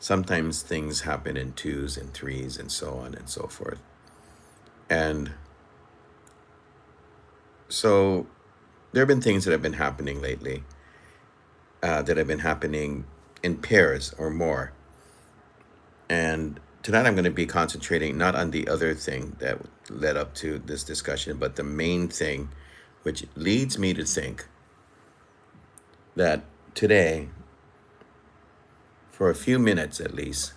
sometimes things happen in twos and threes and so on and so forth. And so there have been things that have been happening lately, that have been happening in pairs or more. And tonight I'm going to be concentrating not on the other thing that led up to this discussion, but the main thing, which leads me to think that today, for a few minutes at least,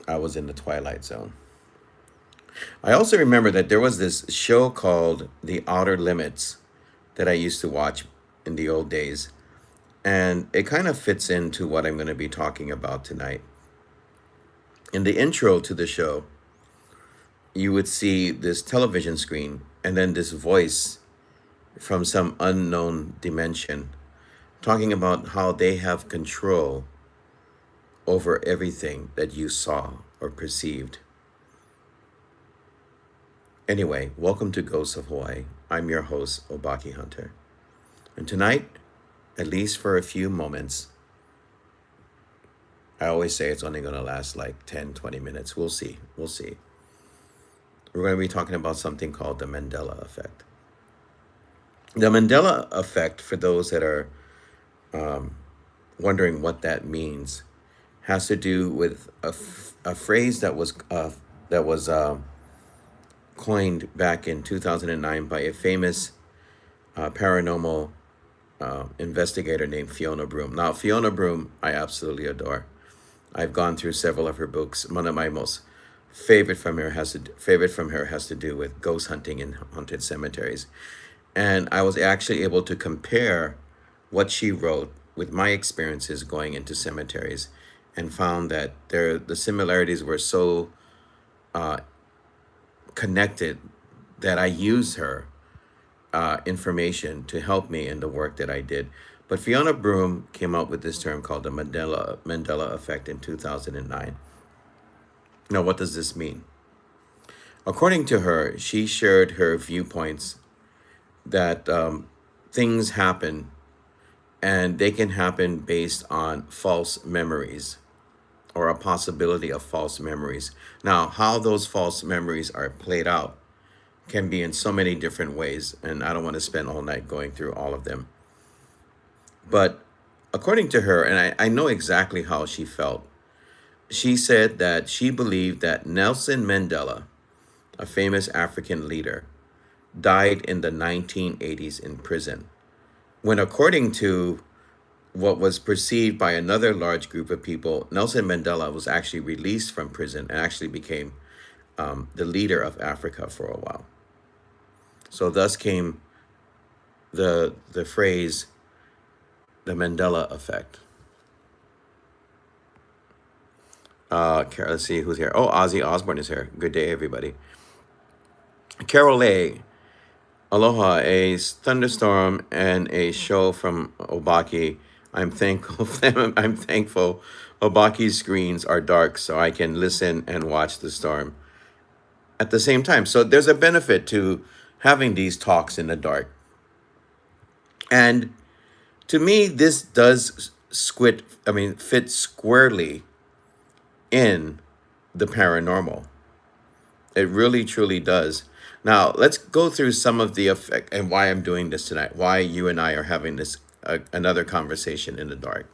I was in the twilight zone. I also remember that there was this show called The Outer Limits that I used to watch in the old days. And it kind of fits into what I'm going to be talking about tonight. In the intro to the show, you would see this television screen and then this voice from some unknown dimension talking about how they have control over everything that you saw or perceived. Anyway, welcome to Ghosts of Hawaii. I'm your host, Obaki Hunter. And tonight, at least for a few moments, I always say it's only going to last like 10, 20 minutes. We'll see. We'll see. We're going to be talking about something called the Mandela Effect. The Mandela Effect, for those that are wondering what that means, has to do with a phrase that was coined back in 2009 by a famous paranormal investigator named Fiona Broome. Now, Fiona Broome, I absolutely adore. I've gone through several of her books. One of my most favorite from her has to do with ghost hunting in haunted cemeteries, and I was actually able to compare what she wrote with my experiences going into cemeteries, and found that the similarities were so connected that I used her information to help me in the work that I did. But Fiona Broome came up with this term called the Mandela Effect in 2009. Now, what does this mean? According to her, she shared her viewpoints that things happen, and they can happen based on false memories or a possibility of false memories. Now, how those false memories are played out can be in so many different ways, and I don't want to spend all night going through all of them. But according to her, and I know exactly how she felt, she said that she believed that Nelson Mandela, a famous African leader, died in the 1980s in prison, when according to what was perceived by another large group of people, Nelson Mandela was actually released from prison and actually became the leader of Africa for a while. So thus came the phrase, the Mandela Effect. Let's see who's here. Oh, Ozzy Osbourne is here. Good day, everybody. Carol A. Aloha, a thunderstorm and a show from Obaki. I'm thankful. I'm thankful. Obaki's screens are dark, so I can listen and watch the storm at the same time. So there's a benefit to having these talks in the dark. And to me, this does fit squarely in the paranormal. It really, truly does. Now, let's go through some of the effect and why I'm doing this tonight, why you and I are having this another conversation in the dark.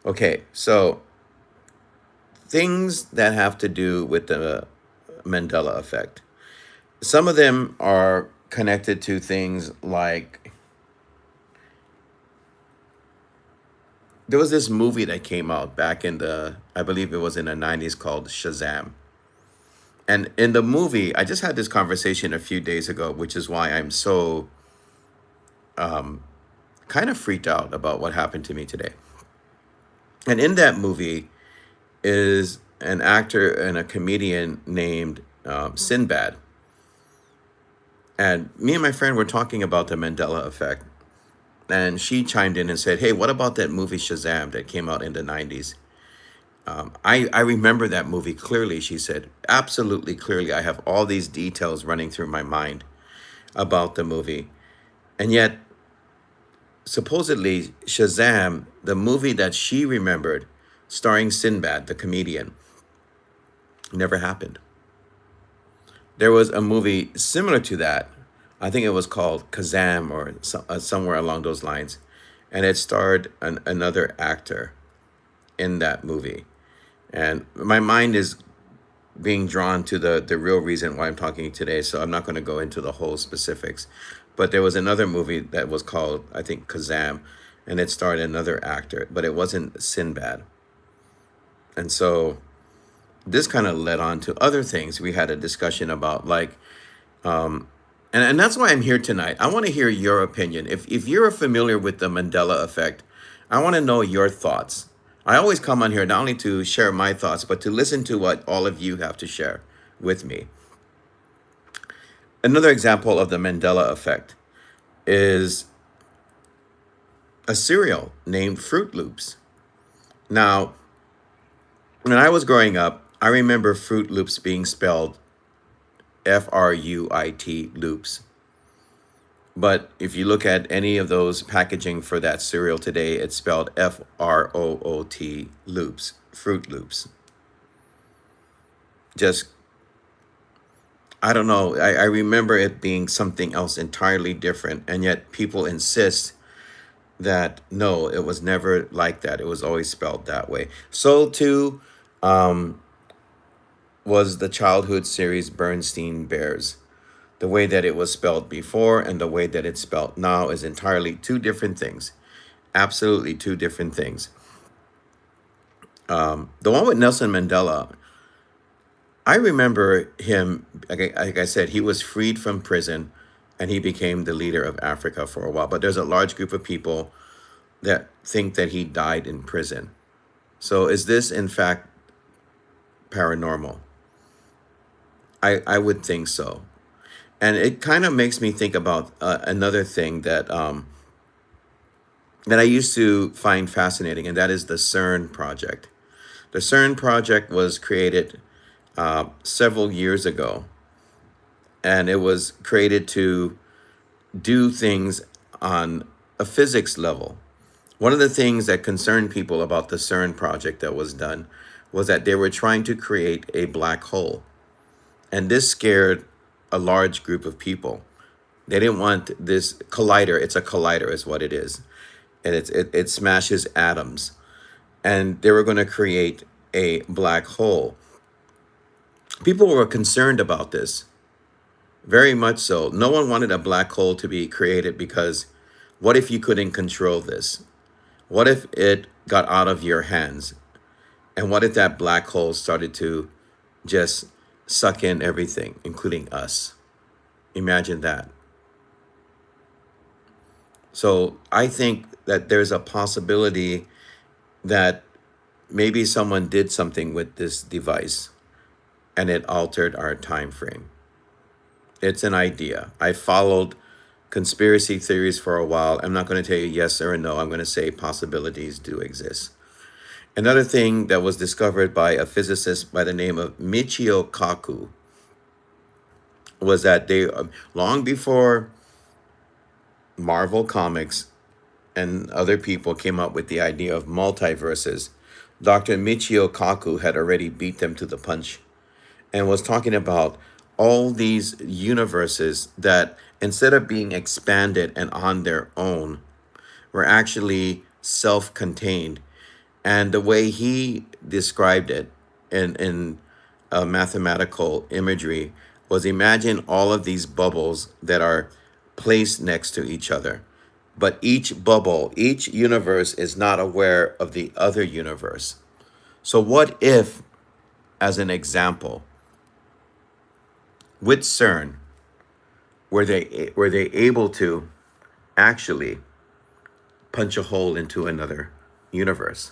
Okay, so things that have to do with the Mandela Effect. Some of them are connected to things like, there was this movie that came out back in I believe it was in the 90s, called Shazam. And in the movie, I just had this conversation a few days ago, which is why I'm so kind of freaked out about what happened to me today. And in that movie is an actor and a comedian named Sinbad. And me and my friend were talking about the Mandela Effect. And she chimed in and said, hey, what about that movie Shazam that came out in the 90s? I remember that movie clearly, she said. Absolutely clearly. I have all these details running through my mind about the movie. And yet, supposedly, Shazam, the movie that she remembered, starring Sinbad, the comedian. Never happened. There was a movie similar to that. I think it was called Kazam or somewhere along those lines. And it starred another actor in that movie. And my mind is being drawn to the real reason why I'm talking today, so I'm not going to go into the whole specifics. But there was another movie that was called, I think, Kazam, and it starred another actor, but it wasn't Sinbad. And so this kind of led on to other things we had a discussion about, like, and that's why I'm here tonight. I want to hear your opinion. If you're familiar with the Mandela Effect, I want to know your thoughts. I always come on here not only to share my thoughts, but to listen to what all of you have to share with me. Another example of the Mandela Effect is a cereal named Fruit Loops. Now, when I was growing up, I remember Fruit Loops being spelled Fruit loops. But if you look at any of those packaging for that cereal today, it's spelled Froot loops, Fruit Loops. Just, I don't know. I remember it being something else entirely different. And yet people insist that no, it was never like that. It was always spelled that way. So too was the childhood series Bernstein Bears. The way that it was spelled before and the way that it's spelled now is entirely two different things. Absolutely two different things. The one with Nelson Mandela, I remember him, like I said, he was freed from prison and he became the leader of Africa for a while. But there's a large group of people that think that he died in prison. So is this, in fact, paranormal? I would think so. And it kind of makes me think about another thing that I used to find fascinating, and that is the CERN project. The CERN project was created several years ago, and it was created to do things on a physics level. One of the things that concerned people about the CERN project that was done was that they were trying to create a black hole. And this scared a large group of people. They didn't want this collider. It's a collider is what it is. And it smashes atoms. And they were going to create a black hole. People were concerned about this, very much so. No one wanted a black hole to be created because what if you couldn't control this? What if it got out of your hands? And what if that black hole started to just suck in everything, including us? Imagine that. So I think that there's a possibility that maybe someone did something with this device and it altered our time frame. It's an idea. I followed conspiracy theories for a while. I'm not going to tell you yes or no. I'm going to say possibilities do exist. Another thing that was discovered by a physicist by the name of Michio Kaku was that they, long before Marvel Comics and other people came up with the idea of multiverses, Dr. Michio Kaku had already beat them to the punch and was talking about all these universes that instead of being expanded and on their own, were actually self-contained. And the way he described it in mathematical imagery was imagine all of these bubbles that are placed next to each other. But each bubble, each universe is not aware of the other universe. So what if, as an example, with CERN, were they able to actually punch a hole into another universe?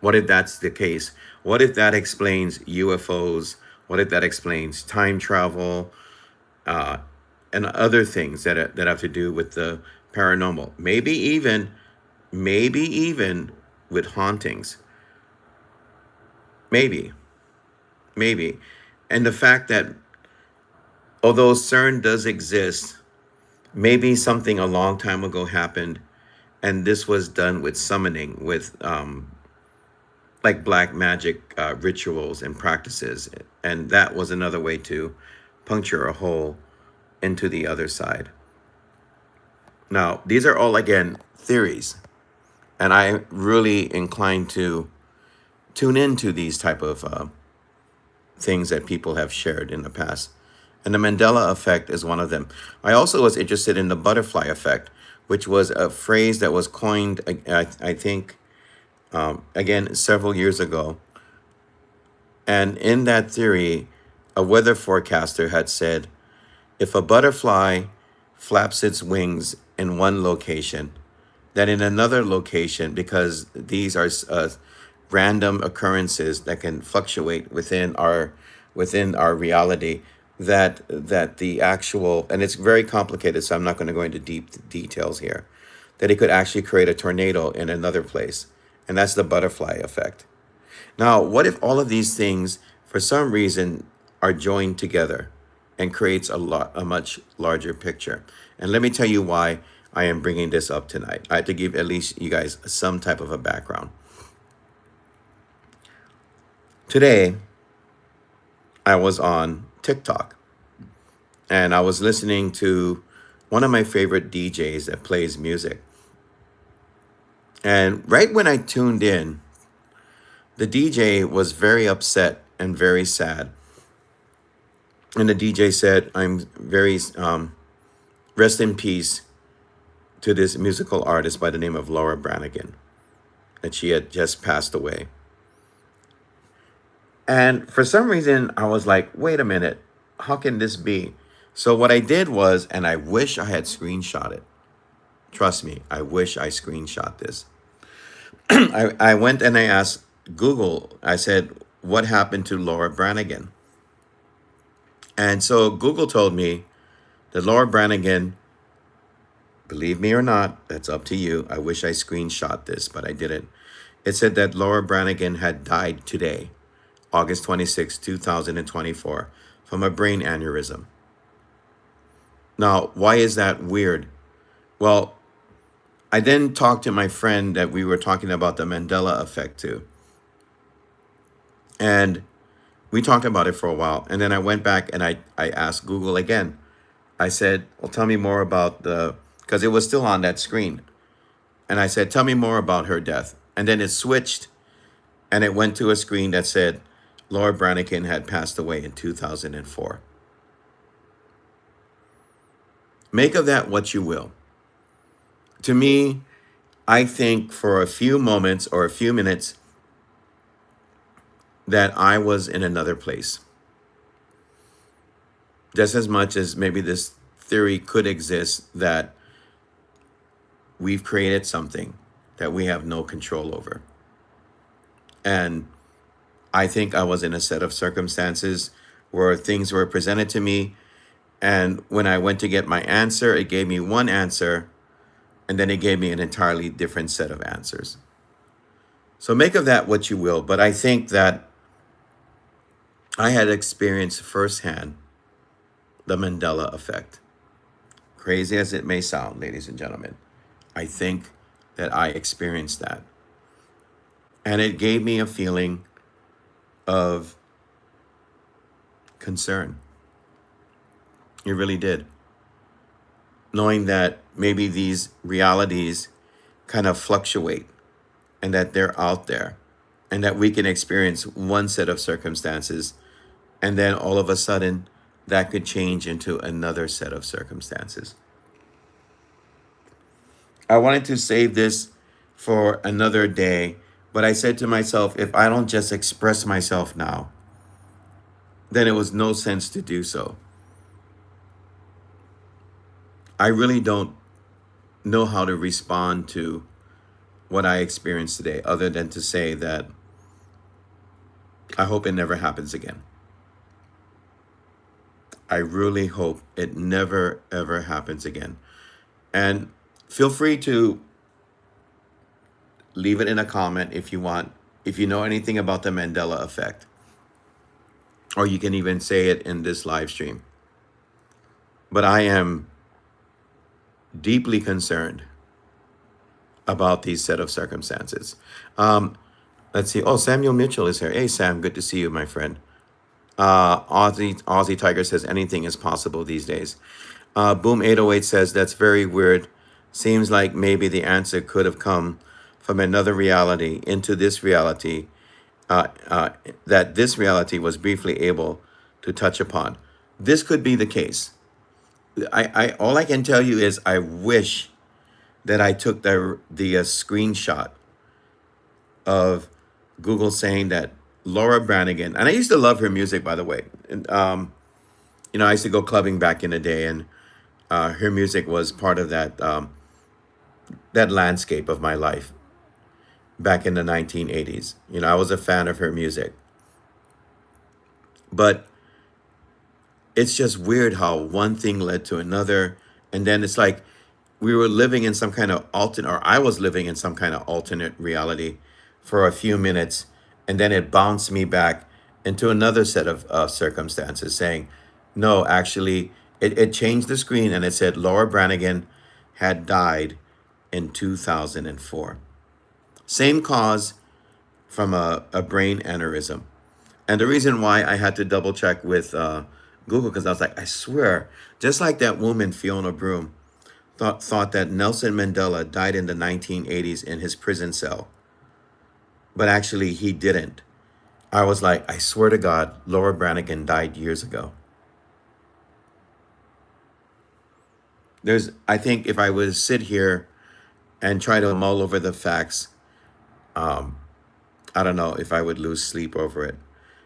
What if that's the case? What if that explains UFOs? What if that explains time travel and other things that have to do with the paranormal? Maybe even with hauntings. Maybe, maybe. And the fact that although CERN does exist, maybe something a long time ago happened, and this was done with summoning, with like black magic rituals and practices. And that was another way to puncture a hole into the other side. Now, these are all, again, theories. And I really inclined to tune into these type of things that people have shared in the past. And the Mandela effect is one of them. I also was interested in the butterfly effect, which was a phrase that was coined, I think, again, several years ago. And in that theory, a weather forecaster had said, if a butterfly flaps its wings in one location, then in another location, because these are random occurrences that can fluctuate within our reality, that the actual, and it's very complicated, so I'm not going to go into deep details here, that it could actually create a tornado in another place, and that's the butterfly effect. Now, what if all of these things, for some reason, are joined together and creates a much larger picture? And let me tell you why I am bringing this up tonight. I have to give at least you guys some type of a background. Today, I was on TikTok and I was listening to one of my favorite DJs that plays music. And right when I tuned in, the DJ was very upset and very sad. And the DJ said, I'm very, rest in peace to this musical artist by the name of Laura Branigan, that she had just passed away. And for some reason, I was like, wait a minute, how can this be? So what I did was, and I wish I had screenshot it. Trust me, I wish I screenshot this. I went and I asked Google, I said, what happened to Laura Branigan? And so Google told me that Laura Branigan, believe me or not, that's up to you. I wish I screenshot this, but I didn't. It said that Laura Branigan had died today, August 26, 2024, from a brain aneurysm. Now, why is that weird? Well, I then talked to my friend that we were talking about the Mandela Effect too. And we talked about it for a while. And then I went back and I asked Google again. I said, well, tell me more about because it was still on that screen. And I said, tell me more about her death. And then it switched and it went to a screen that said Laura Branigan had passed away in 2004. Make of that what you will. To me, I think for a few moments or a few minutes that I was in another place. Just as much as maybe this theory could exist that we've created something that we have no control over. And I think I was in a set of circumstances where things were presented to me. And when I went to get my answer, it gave me one answer, and then it gave me an entirely different set of answers. So make of that what you will. But I think that I had experienced firsthand the Mandela effect. Crazy as it may sound, ladies and gentlemen, I think that I experienced that. And it gave me a feeling of concern. It really did. Knowing that maybe these realities kind of fluctuate and that they're out there and that we can experience one set of circumstances and then all of a sudden that could change into another set of circumstances. I wanted to save this for another day, but I said to myself, if I don't just express myself now, then it was no sense to do so. I really don't know how to respond to what I experienced today, other than to say that I hope it never happens again. I really hope it never, ever happens again. And feel free to leave it in a comment if you want, if you know anything about the Mandela effect, or you can even say it in this live stream. But I am deeply concerned about these set of circumstances. Let's Let's see. Oh, Samuel Mitchell is here. Hey, Sam, good to see you, my friend. Aussie Tiger says anything is possible these days. Boom 808 says that's very weird. Seems like maybe the answer could have come from another reality into this reality, that this reality was briefly able to touch upon. This could be the case. I all I can tell you is I wish that I took the screenshot of Google saying that Laura Branigan, and I used to love her music, by the way. And, I used to go clubbing back in the day, and her music was part of that landscape of my life back in the 1980s. I was a fan of her music, but it's just weird how one thing led to another, and then it's like we were living in some kind of alternate, or I was living in some kind of alternate reality for a few minutes, and then it bounced me back into another set of circumstances, saying, no, actually, it changed the screen and it said Laura Branigan had died in 2004. Same cause from a brain aneurysm. And the reason why I had to double check with Google, because I was like, I swear, just like that woman, Fiona Broom, thought that Nelson Mandela died in the 1980s in his prison cell, but actually he didn't. I was like, I swear to God, Laura Branigan died years ago. I think if I would sit here and try to mull over the facts, I don't know if I would lose sleep over it.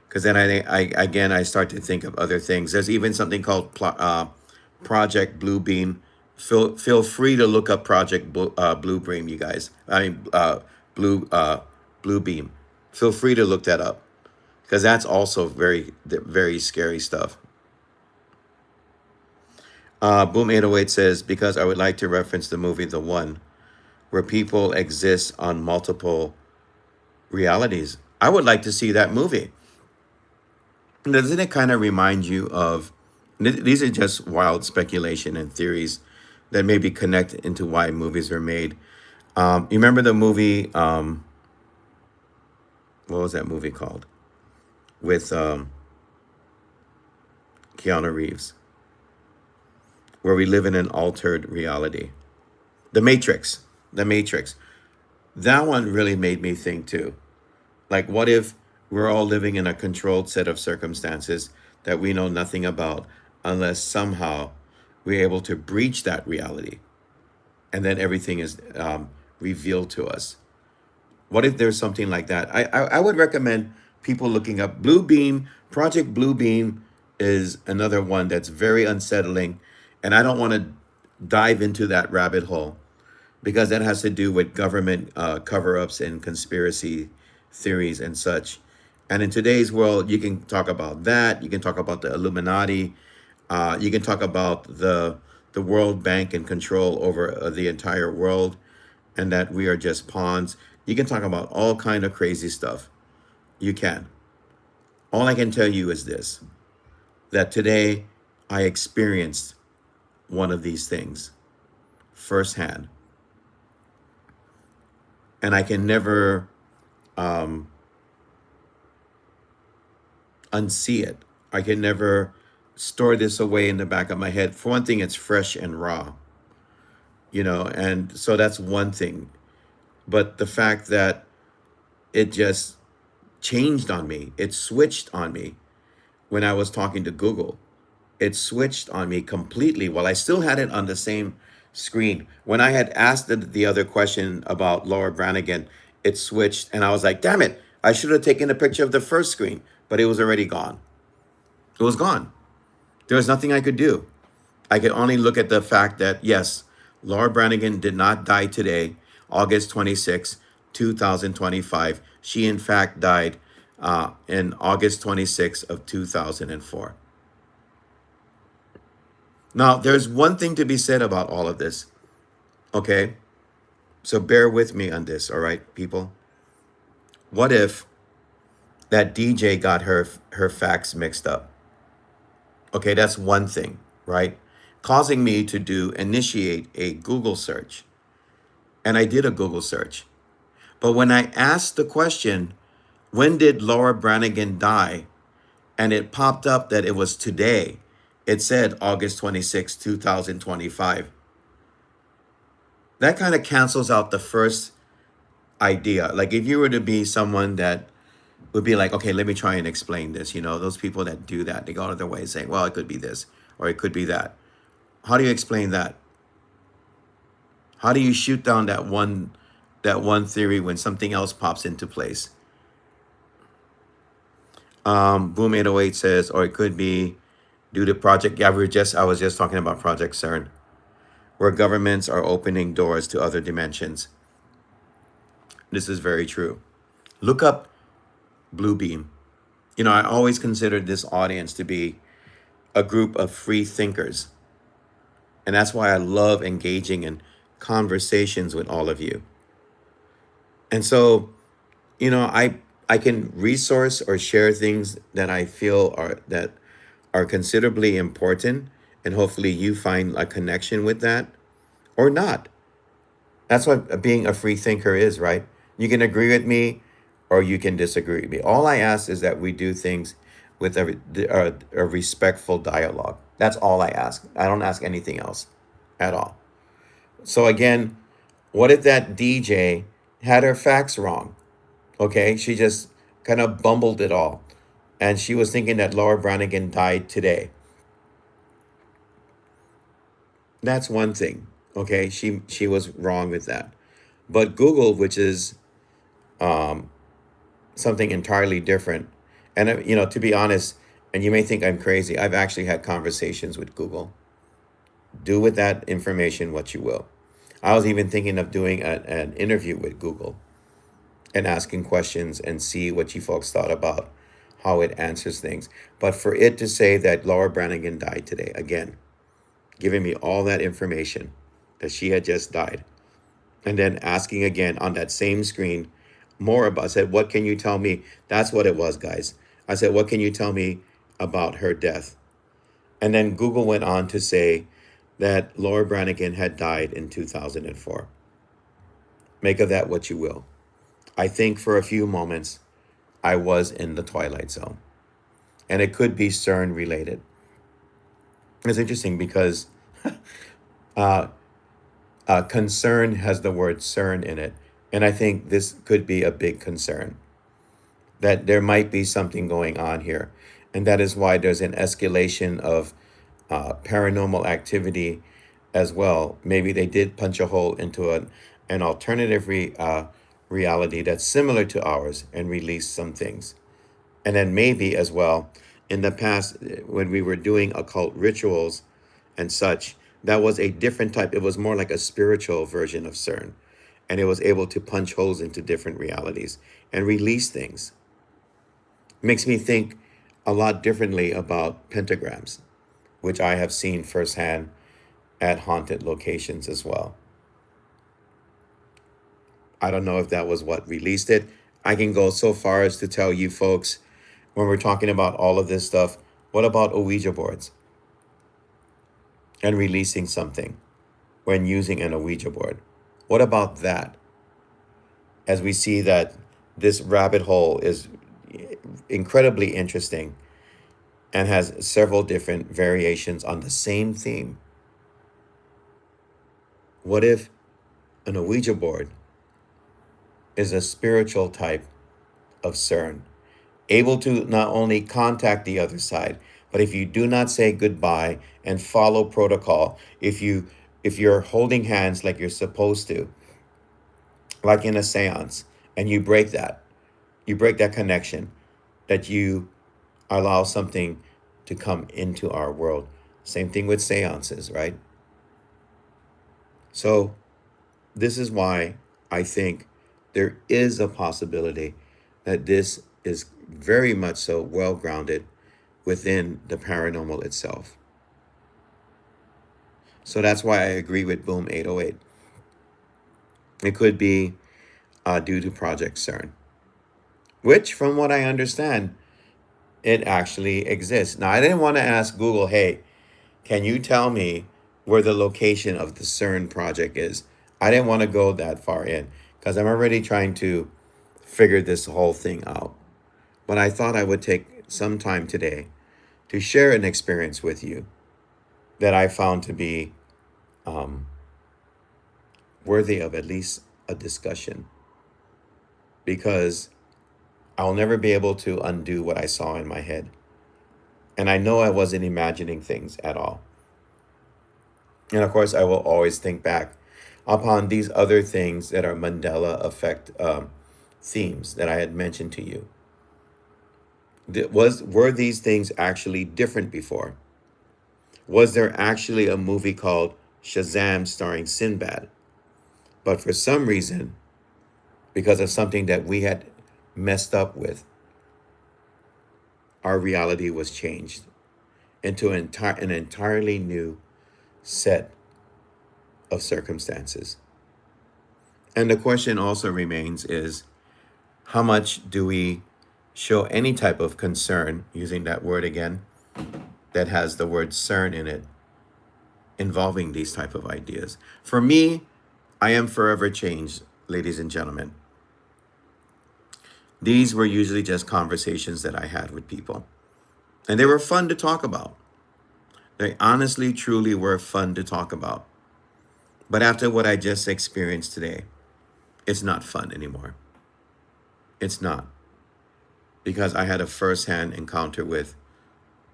Because then I start to think of other things. There's even something called Project Bluebeam. Feel free to look up Project Bluebeam, you guys. Blue Bluebeam. Feel free to look that up, because that's also very very scary stuff. Boom 808 says, because I would like to reference the movie The One, where people exist on multiple realities. I would like to see that movie. Doesn't it kind of remind you of, these are just wild speculation and theories that maybe connect into why movies are made. You remember the movie, what was that movie called? With Keanu Reeves, where we live in an altered reality. The Matrix. The Matrix. That one really made me think too. Like, what if we're all living in a controlled set of circumstances that we know nothing about, unless somehow we're able to breach that reality, and then everything is revealed to us? What if there's something like that? I would recommend people looking up Bluebeam. Project Bluebeam is another one that's very unsettling, and I don't want to dive into that rabbit hole, because that has to do with government cover-ups and conspiracy theories and such. And in today's world, you can talk about that. You can talk about the Illuminati. You can talk about the World Bank and control over the entire world, and that we are just pawns. You can talk about all kind of crazy stuff. You can. All I can tell you is this, that today I experienced one of these things firsthand. And I can never unsee it. I can never store this away in the back of my head. For one thing, it's fresh and raw, and so that's one thing. But the fact that it just changed on me, it switched on me when I was talking to Google. It switched on me completely while I still had it on the same screen. When I had asked the other question about Laura Branigan, it switched, and I was like, damn it, I should have taken a picture of the first screen, but it was already gone. It was gone. There was nothing I could do. I could only look at the fact that, yes, Laura Branigan did not die today, August 26, 2025. She, in fact, died in August 26 of 2004. Now, there's one thing to be said about all of this, okay? So bear with me on this, all right, people? What if that DJ got her facts mixed up? Okay, that's one thing, right? Causing me to initiate a Google search. And I did a Google search. But when I asked the question, When did Laura Branigan die? And it popped up that it was today. It said August 26, 2025. That kind of cancels out the first idea. Like if you were to be someone that would be like, okay, let me try and explain this. Those people that do that, they go out of their way saying, well, it could be this or it could be that. How do you explain that? How do you shoot down that one theory when something else pops into place? Boom 808 says, or it could be due to project. Yeah, I was just talking about Project CERN, where governments are opening doors to other dimensions. This is very true. Look up Bluebeam. I always considered this audience to be a group of free thinkers. And that's why I love engaging in conversations with all of you. And so, I can resource or share things that I feel are considerably important, and hopefully you find a connection with that or not. That's what being a free thinker is, right? You can agree with me or you can disagree with me. All I ask is that we do things with a respectful dialogue. That's all I ask. I don't ask anything else at all. So, again, what if that DJ had her facts wrong? Okay, she just kind of bumbled it all. And she was thinking that Laura Branigan died today. That's one thing. Okay, she was wrong with that. But Google, which is something entirely different, and to be honest, and you may think I'm crazy, I've actually had conversations with Google. Do with that information what you will. I was even thinking of doing an interview with Google and asking questions and see what you folks thought about how it answers things. But for it to say that Laura Branigan died today, again, giving me all that information that she had just died, and then asking again on that same screen more about, I said, what can you tell me? That's what it was, guys. I said, what can you tell me about her death? And then Google went on to say that Laura Branigan had died in 2004. Make of that what you will. I think for a few moments, I was in the Twilight Zone. And it could be CERN related. It's interesting because concern has the word CERN in it. And I think this could be a big concern, that there might be something going on here. And that is why there's an escalation of paranormal activity as well. Maybe they did punch a hole into an alternative reality that's similar to ours and release some things. And then maybe as well, in the past, when we were doing occult rituals and such, that was a different type. It was more like a spiritual version of CERN. And it was able to punch holes into different realities and release things. Makes me think a lot differently about pentagrams, which I have seen firsthand at haunted locations as well. I don't know if that was what released it. I can go so far as to tell you folks, when we're talking about all of this stuff, what about Ouija boards and releasing something when using an Ouija board? What about that? As we see that this rabbit hole is incredibly interesting and has several different variations on the same theme. What if an Ouija board is a spiritual type of CERN, able to not only contact the other side, but if you do not say goodbye and follow protocol, if you're holding hands like you're supposed to, like in a seance, and you break that connection, that you allow something to come into our world. Same thing with seances, right? So this is why I think there is a possibility that this is very much so well grounded within the paranormal itself. So that's why I agree with Boom 808. It could be due to Project CERN, which, from what I understand, it actually exists. Now, I didn't want to ask Google, hey, can you tell me where the location of the CERN project is? I didn't want to go that far in because I'm already trying to figure this whole thing out. But I thought I would take some time today to share an experience with you that I found to be um, worthy of at least a discussion, because I'll never be able to undo what I saw in my head. And I know I wasn't imagining things at all. And of course, I will always think back upon these other things that are Mandela Effect themes that I had mentioned to you. Were these things actually different before? Was there actually a movie called Shazam starring Sinbad? But for some reason, because of something that we had messed up with, our reality was changed into an entirely new set of circumstances. And the question also remains is, how much do we show any type of concern, using that word again, that has the word CERN in it, involving these type of ideas? For me, I am forever changed, ladies and gentlemen. These were usually just conversations that I had with people, and they were fun to talk about. They honestly, truly were fun to talk about. But after what I just experienced today, it's not fun anymore. It's not, because I had a first-hand encounter with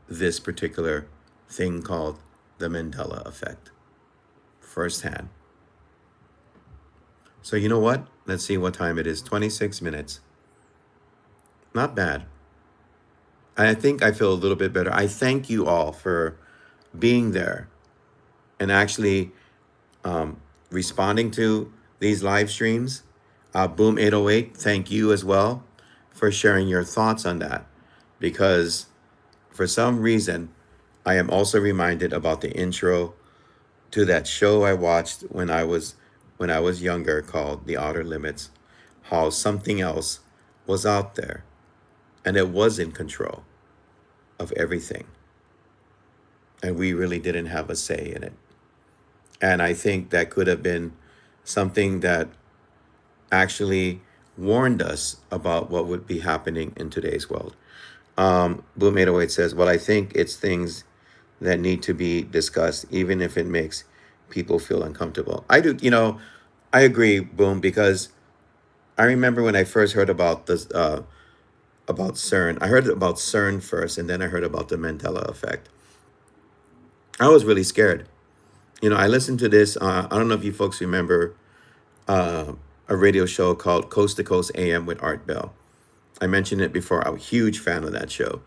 this particular thing called the Mandela Effect. Firsthand. So you know what? Let's see what time it is. 26 minutes. Not bad. I think I feel a little bit better. I thank you all for being there and actually responding to these live streams. Boom 808, thank you as well for sharing your thoughts on that. Because for some reason, I am also reminded about the intro to that show I watched when I was younger called The Outer Limits, how something else was out there and it was in control of everything. And we really didn't have a say in it. And I think that could have been something that actually warned us about what would be happening in today's world. Boom 808 says, well, I think it's things that need to be discussed, even if it makes people feel uncomfortable. I do, I agree, Boom, because I remember when I first heard about this, about CERN. I heard about CERN first, and then I heard about the Mandela Effect. I was really scared. I listened to this. I don't know if you folks remember a radio show called Coast to Coast AM with Art Bell. I mentioned it before. I'm a huge fan of that show.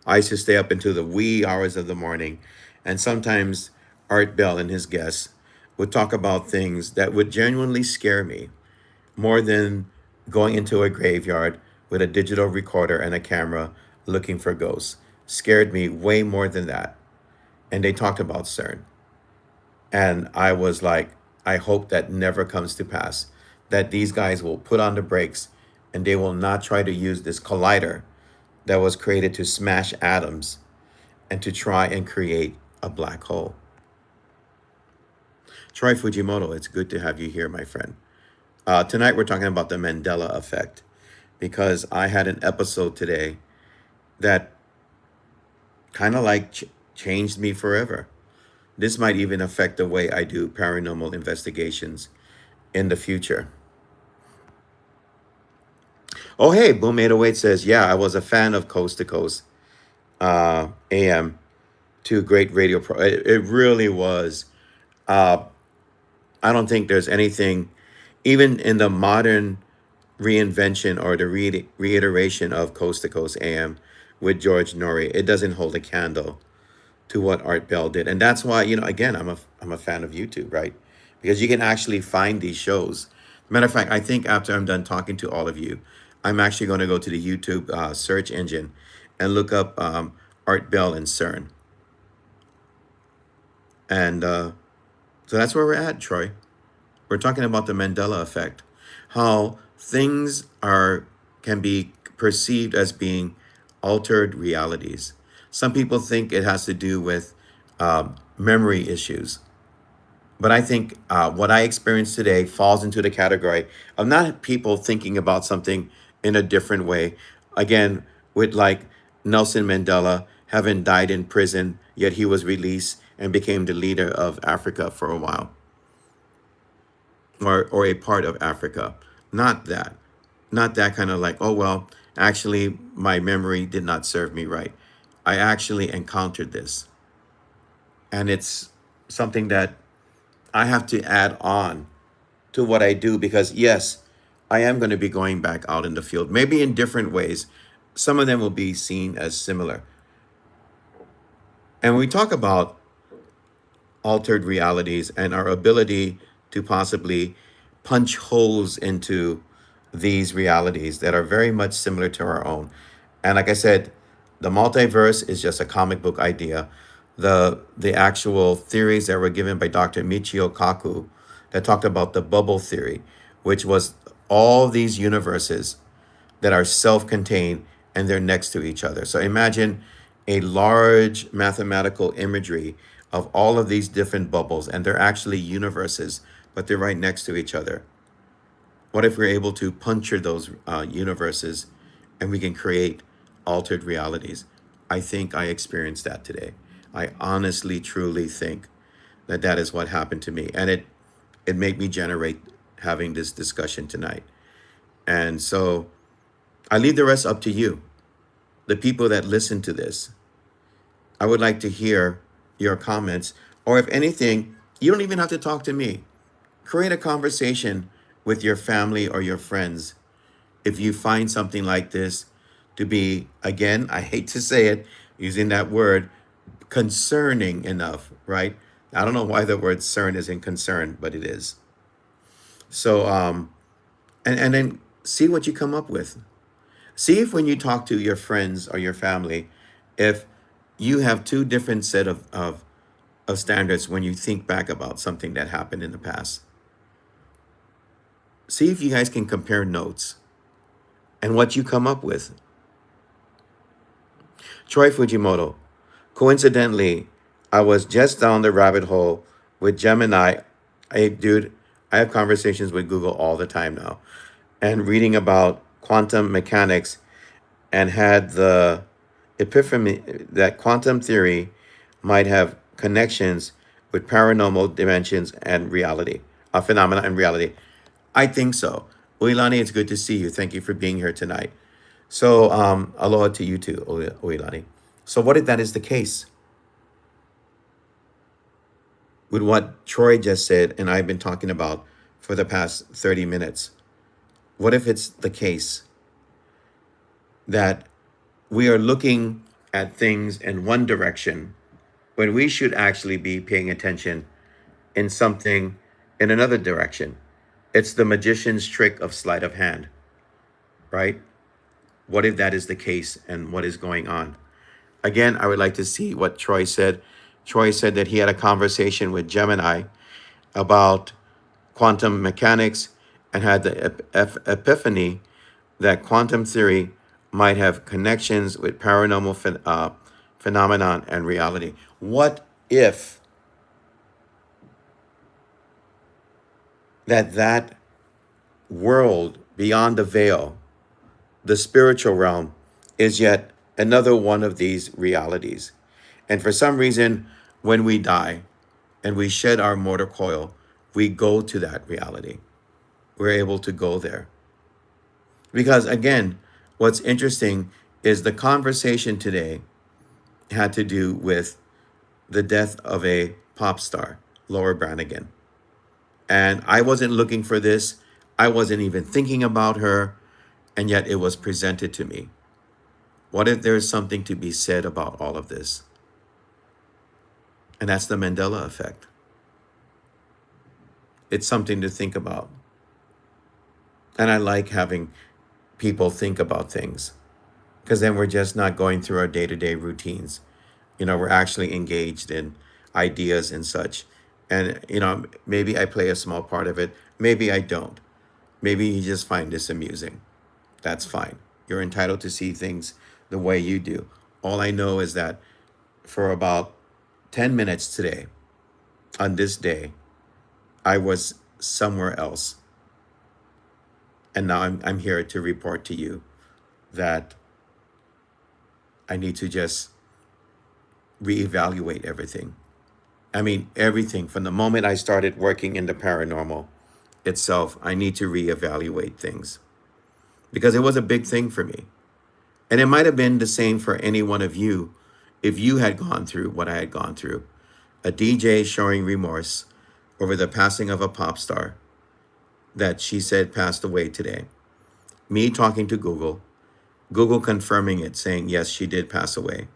I used to stay up into the wee hours of the morning, and sometimes Art Bell and his guests would talk about things that would genuinely scare me more than going into a graveyard with a digital recorder and a camera looking for ghosts. Scared me way more than that. And they talked about CERN. And I was like, I hope that never comes to pass, that these guys will put on the brakes and they will not try to use this collider that was created to smash atoms and to try and create a black hole. Troy Fujimoto, it's good to have you here, my friend. Tonight we're talking about the Mandela Effect, because I had an episode today that kind of like changed me forever. This might even affect the way I do paranormal investigations in the future. Oh, hey, Boom 808 says, yeah, I was a fan of Coast to Coast AM, two great radio it really was. Uh, I don't think there's anything, even in the modern reinvention or the reiteration of Coast to Coast AM with George Norrie, it doesn't hold a candle to what Art Bell did. And that's why, again, I'm a fan of YouTube, right? Because you can actually find these shows. Matter of fact, I think after I'm done talking to all of you, I'm actually going to go to the YouTube search engine and look up Art Bell and CERN. And so that's where we're at, Troy. We're talking about the Mandela Effect, how things can be perceived as being altered realities. Some people think it has to do with memory issues. But I think what I experienced today falls into the category of not people thinking about something in a different way. Again, with like Nelson Mandela having died in prison, yet he was released and became the leader of Africa for a while, or a part of Africa. Not that. Not that kind of like, oh, well, actually, my memory did not serve me right. I actually encountered this. And it's something that I have to add on to what I do because, yes, I am going to be going back out in the field, maybe in different ways. Some of them will be seen as similar. And when we talk about altered realities and our ability to possibly punch holes into these realities that are very much similar to our own. And like I said, the multiverse is just a comic book idea. The actual theories that were given by Dr. Michio Kaku that talked about the bubble theory, which was all these universes that are self-contained and they're next to each other. So imagine a large mathematical imagery of all of these different bubbles, and they're actually universes, but they're right next to each other. What if we're able to puncture those universes and we can create altered realities? I think I experienced that today. I honestly, truly think that that is what happened to me. And it made me generate having this discussion tonight. And so I leave the rest up to you, the people that listen to this. I would like to hear your comments, or if anything, you don't even have to talk to me. Create a conversation with your family or your friends if you find something like this to be, again, I hate to say it, using that word, concerning enough, right? I don't know why the word cern isn't concern, but it is. So, and then see what you come up with. See if when you talk to your friends or your family, if you have two different set of standards when you think back about something that happened in the past. See if you guys can compare notes and what you come up with. Troy Fujimoto. Coincidentally, I was just down the rabbit hole with Gemini. Dude, I have conversations with Google all the time now and reading about quantum mechanics and had the epiphany that quantum theory might have connections with paranormal dimensions and reality, a phenomena and reality. I think so. Oilani, it's good to see you. Thank you for being here tonight. So, aloha to you too, Oilani. So, what if that is the case with what Troy just said and I've been talking about for the past 30 minutes? What if it's the case that we are looking at things in one direction when we should actually be paying attention in something in another direction? It's the magician's trick of sleight of hand, right? What if that is the case and what is going on? Again, I would like to see what Troy said. Troy said that he had a conversation with Gemini about quantum mechanics and had the epiphany that quantum theory might have connections with paranormal phenomenon and reality. What if that world beyond the veil, the spiritual realm, is yet another one of these realities? And for some reason, when we die and we shed our mortal coil, we go to that reality. We're able to go there. Because again, what's interesting is the conversation today had to do with the death of a pop star, Laura Branigan. And I wasn't looking for this. I wasn't even thinking about her. And yet it was presented to me. What if there's something to be said about all of this? And that's the Mandela effect. It's something to think about. And I like having people think about things because then we're just not going through our day to day routines. We're actually engaged in ideas and such. And, maybe I play a small part of it. Maybe I don't. Maybe you just find this amusing. That's fine. You're entitled to see things the way you do. All I know is that for about 10 minutes today, on this day, I was somewhere else. And now I'm here to report to you that I need to just reevaluate everything. I mean, everything from the moment I started working in the paranormal itself, I need to reevaluate things because it was a big thing for me. And it might have been the same for any one of you if you had gone through what I had gone through. A DJ showing remorse over the passing of a pop star that she said passed away today. Me talking to Google, Google confirming it, saying, yes, she did pass away.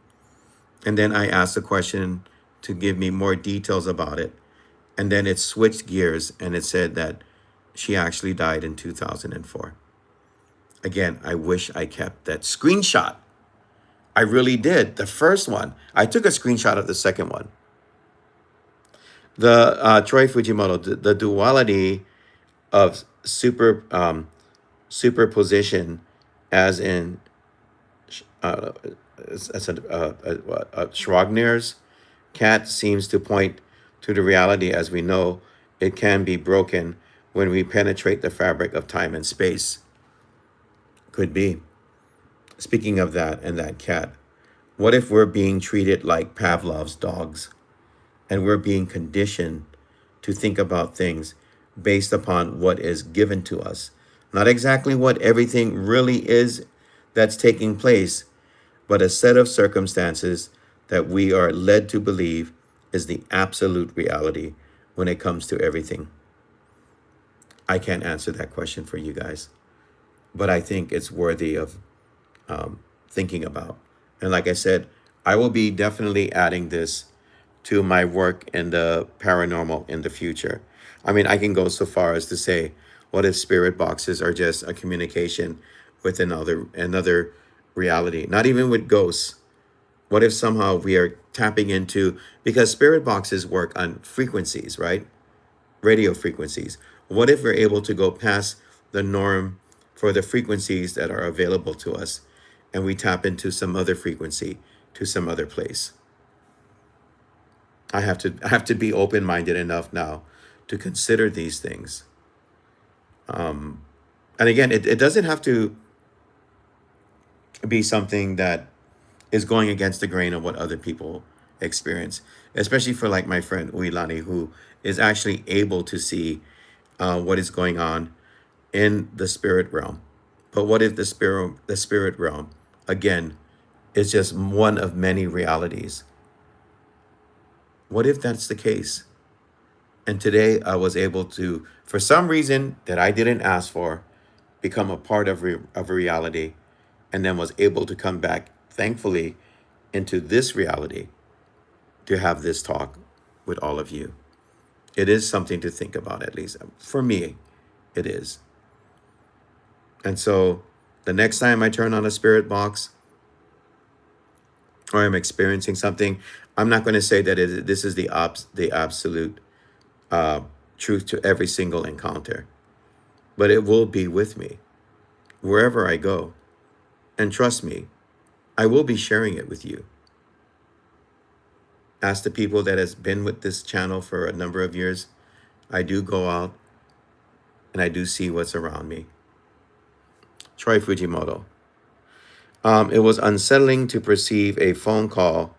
And then I asked a question to give me more details about it. And then it switched gears and it said that she actually died in 2004. Again, I wish I kept that screenshot. I really did. The first one, I took a screenshot of the second one. The Troy Fujimoto, the duality of superposition, as in uh, as Schrodinger's cat, seems to point to the reality as we know it can be broken when we penetrate the fabric of time and space. Could be. Speaking of that and that cat, what if we're being treated like Pavlov's dogs and we're being conditioned to think about things based upon what is given to us? Not exactly what everything really is that's taking place, but a set of circumstances that we are led to believe is the absolute reality when it comes to everything. I can't answer that question for you guys, but I think it's worthy of thinking about. And like I said, I will be definitely adding this to my work in the paranormal in the future. I mean, I can go so far as to say, what if spirit boxes are just a communication with another reality? Not even with ghosts. What if somehow we are tapping into, because spirit boxes work on frequencies, right? Radio frequencies. What if we're able to go past the norm for the frequencies that are available to us and we tap into some other frequency to some other place? I have to be open-minded enough now to consider these things. And again, it doesn't have to be something that is going against the grain of what other people experience, especially for like my friend Uilani, who is actually able to see what is going on in the spirit realm. But what if the spirit realm again is just one of many realities? What if that's the case? And today I was able to, for some reason that I didn't ask for, become a part of a reality, and then was able to come back, thankfully, into this reality to have this talk with all of you. It is something to think about, at least for me, it is. And so the next time I turn on a spirit box or I'm experiencing something, I'm not going to say that this is the absolute truth to every single encounter, but it will be with me wherever I go. And trust me, I will be sharing it with you. Ask the people that has been with this channel for a number of years. I do go out and I do see what's around me. Troy Fujimoto. It was unsettling to perceive a phone call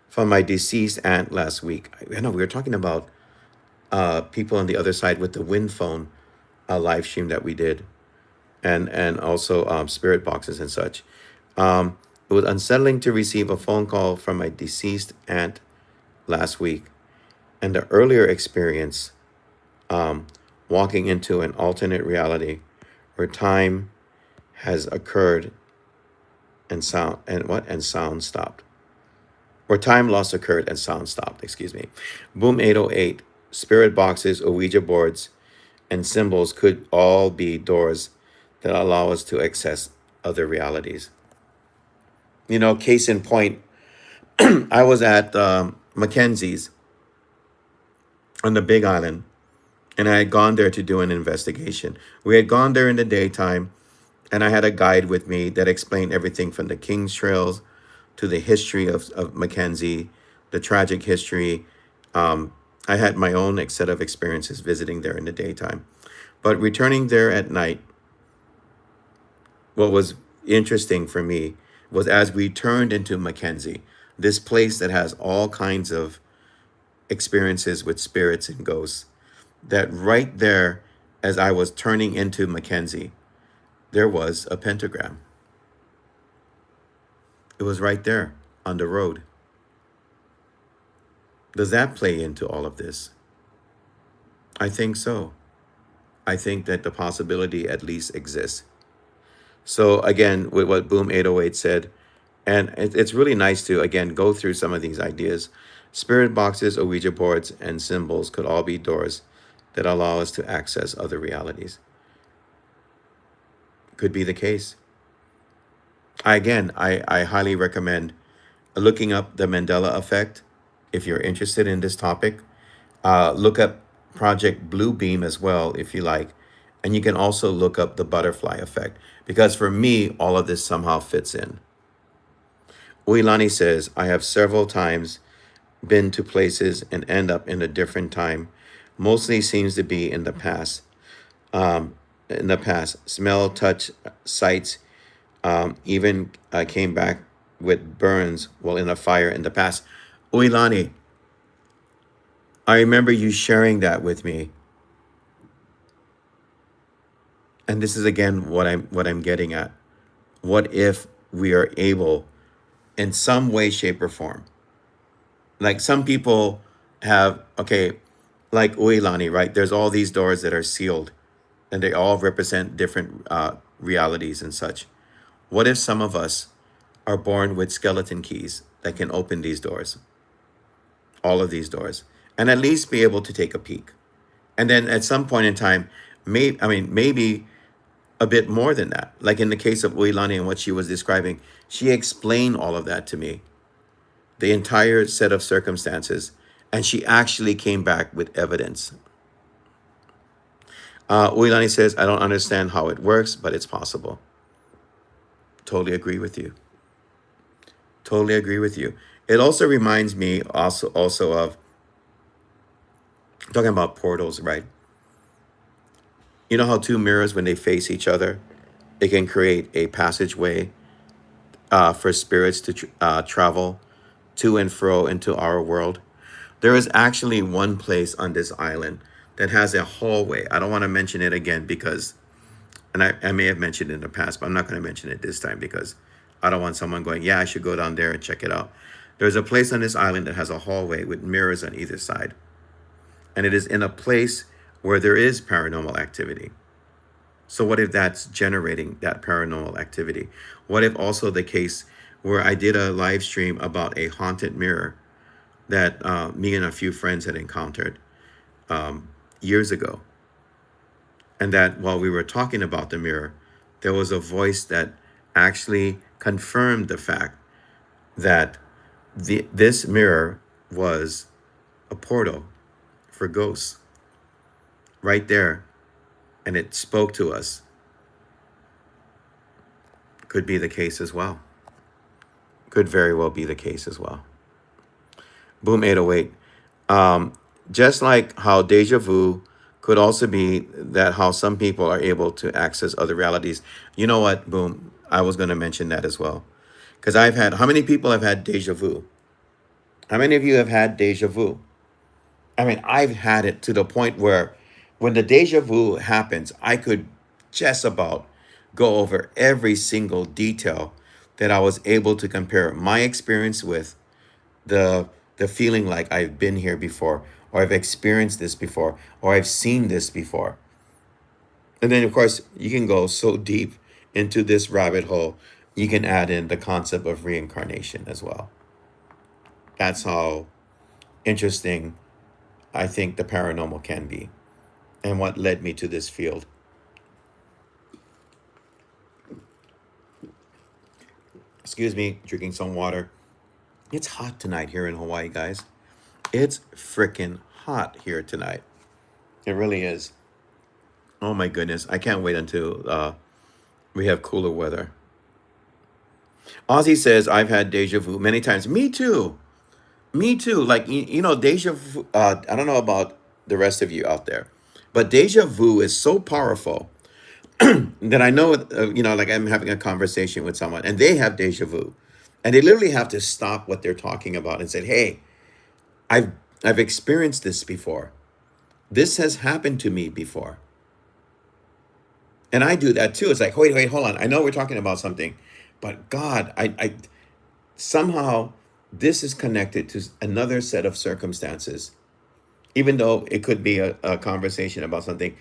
from my deceased aunt last week. I know we were talking about people on the other side with the wind phone live stream that we did, and also spirit boxes and such. It was unsettling to receive a phone call from my deceased aunt last week, and the earlier experience, walking into an alternate reality where time has occurred and sound stopped. Where time loss occurred and sound stopped, excuse me. Boom 808, spirit boxes, Ouija boards, and symbols could all be doors that allow us to access other realities. Case in point, I was at Mackenzie's on the Big Island, and I had gone there to do an investigation. We had gone there in the daytime, and I had a guide with me that explained everything from the King's Trails to the history of Mackenzie, the tragic history. I had my own set of experiences visiting there in the daytime. But returning there at night, what was interesting for me was as we turned into Mackenzie, this place that has all kinds of experiences with spirits and ghosts, that right there, as I was turning into Mackenzie, there was a pentagram. It was right there on the road. Does that play into all of this? I think so. I think that the possibility at least exists. So again, with what Boom 808 said, and it's really nice to again go through some of these ideas. Spirit boxes, Ouija boards, and symbols could all be doors that allow us to access other realities. Could be the case. I highly recommend looking up the Mandela Effect if you're interested in this topic. Look up Project Bluebeam as well if you like. And you can also look up the butterfly effect because for me, all of this somehow fits in. Uilani says, I have several times been to places and end up in a different time. Mostly seems to be in the past. In the past, smell, touch, sights, even came back with burns while in a fire in the past. Uilani, I remember you sharing that with me. And this is again what I'm getting at. What if we are able in some way, shape, or form? Like some people have, okay, like Uilani, right? There's all these doors that are sealed and they all represent different realities and such. What if some of us are born with skeleton keys that can open these doors, all of these doors, and at least be able to take a peek? And then at some point in time, maybe a bit more than that. Like in the case of Uilani and what she was describing, she explained all of that to me, the entire set of circumstances, and she actually came back with evidence. Uilani says, I don't understand how it works, but it's possible. Totally agree with you. Totally agree with you. It also reminds me also of talking about portals, right? You know how two mirrors, when they face each other, they can create a passageway for spirits to travel to and fro into our world. There is actually one place on this island that has a hallway. I don't want to mention it again because, and I may have mentioned it in the past, but I'm not going to mention it this time because I don't want someone going, yeah, I should go down there and check it out. There's a place on this island that has a hallway with mirrors on either side. And it is in a place where there is paranormal activity. So what if that's generating that paranormal activity? What if also the case where I did a live stream about a haunted mirror that me and a few friends had encountered years ago, and that while we were talking about the mirror, there was a voice that actually confirmed the fact that this mirror was a portal for ghosts right there, and it spoke to us. Could be the case as well. Could very well be the case as well. Boom 808. Just like how deja vu could also be that how some people are able to access other realities. You know what, Boom? I was going to mention that as well. Because how many people have had deja vu? How many of you have had deja vu? I mean, I've had it to the point where when the deja vu happens, I could just about go over every single detail that I was able to compare my experience with the feeling like I've been here before, or I've experienced this before, or I've seen this before. And then of course you can go so deep into this rabbit hole, you can add in the concept of reincarnation as well. That's how interesting I think the paranormal can be, and what led me to this field. Excuse me, drinking some water. It's hot tonight here in Hawaii, guys. It's freaking hot here tonight. It really is. Oh my goodness. I can't wait until we have cooler weather. Ozzy says, I've had deja vu many times. Me too. Me too. Like, deja vu. I don't know about the rest of you out there, but deja vu is so powerful that I know, like I'm having a conversation with someone and they have deja vu, and they literally have to stop what they're talking about and say, "Hey, I've I've experienced this before. This has happened to me before." And I do that too. It's like, wait, hold on. I know we're talking about something, but God, I somehow this is connected to another set of circumstances, even though it could be a conversation about something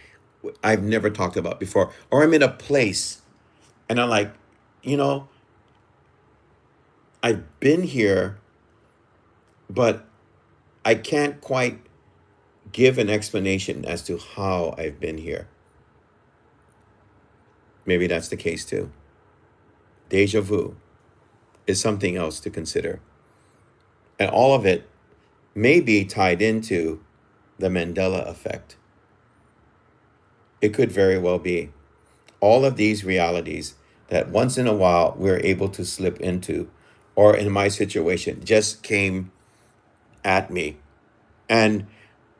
I've never talked about before, or I'm in a place and I'm like, you know, I've been here, but I can't quite give an explanation as to how I've been here. Maybe that's the case too. Deja vu is something else to consider. And all of it may be tied into the Mandela effect. It could very well be. All of these realities that once in a while we're able to slip into, or in my situation, just came at me. And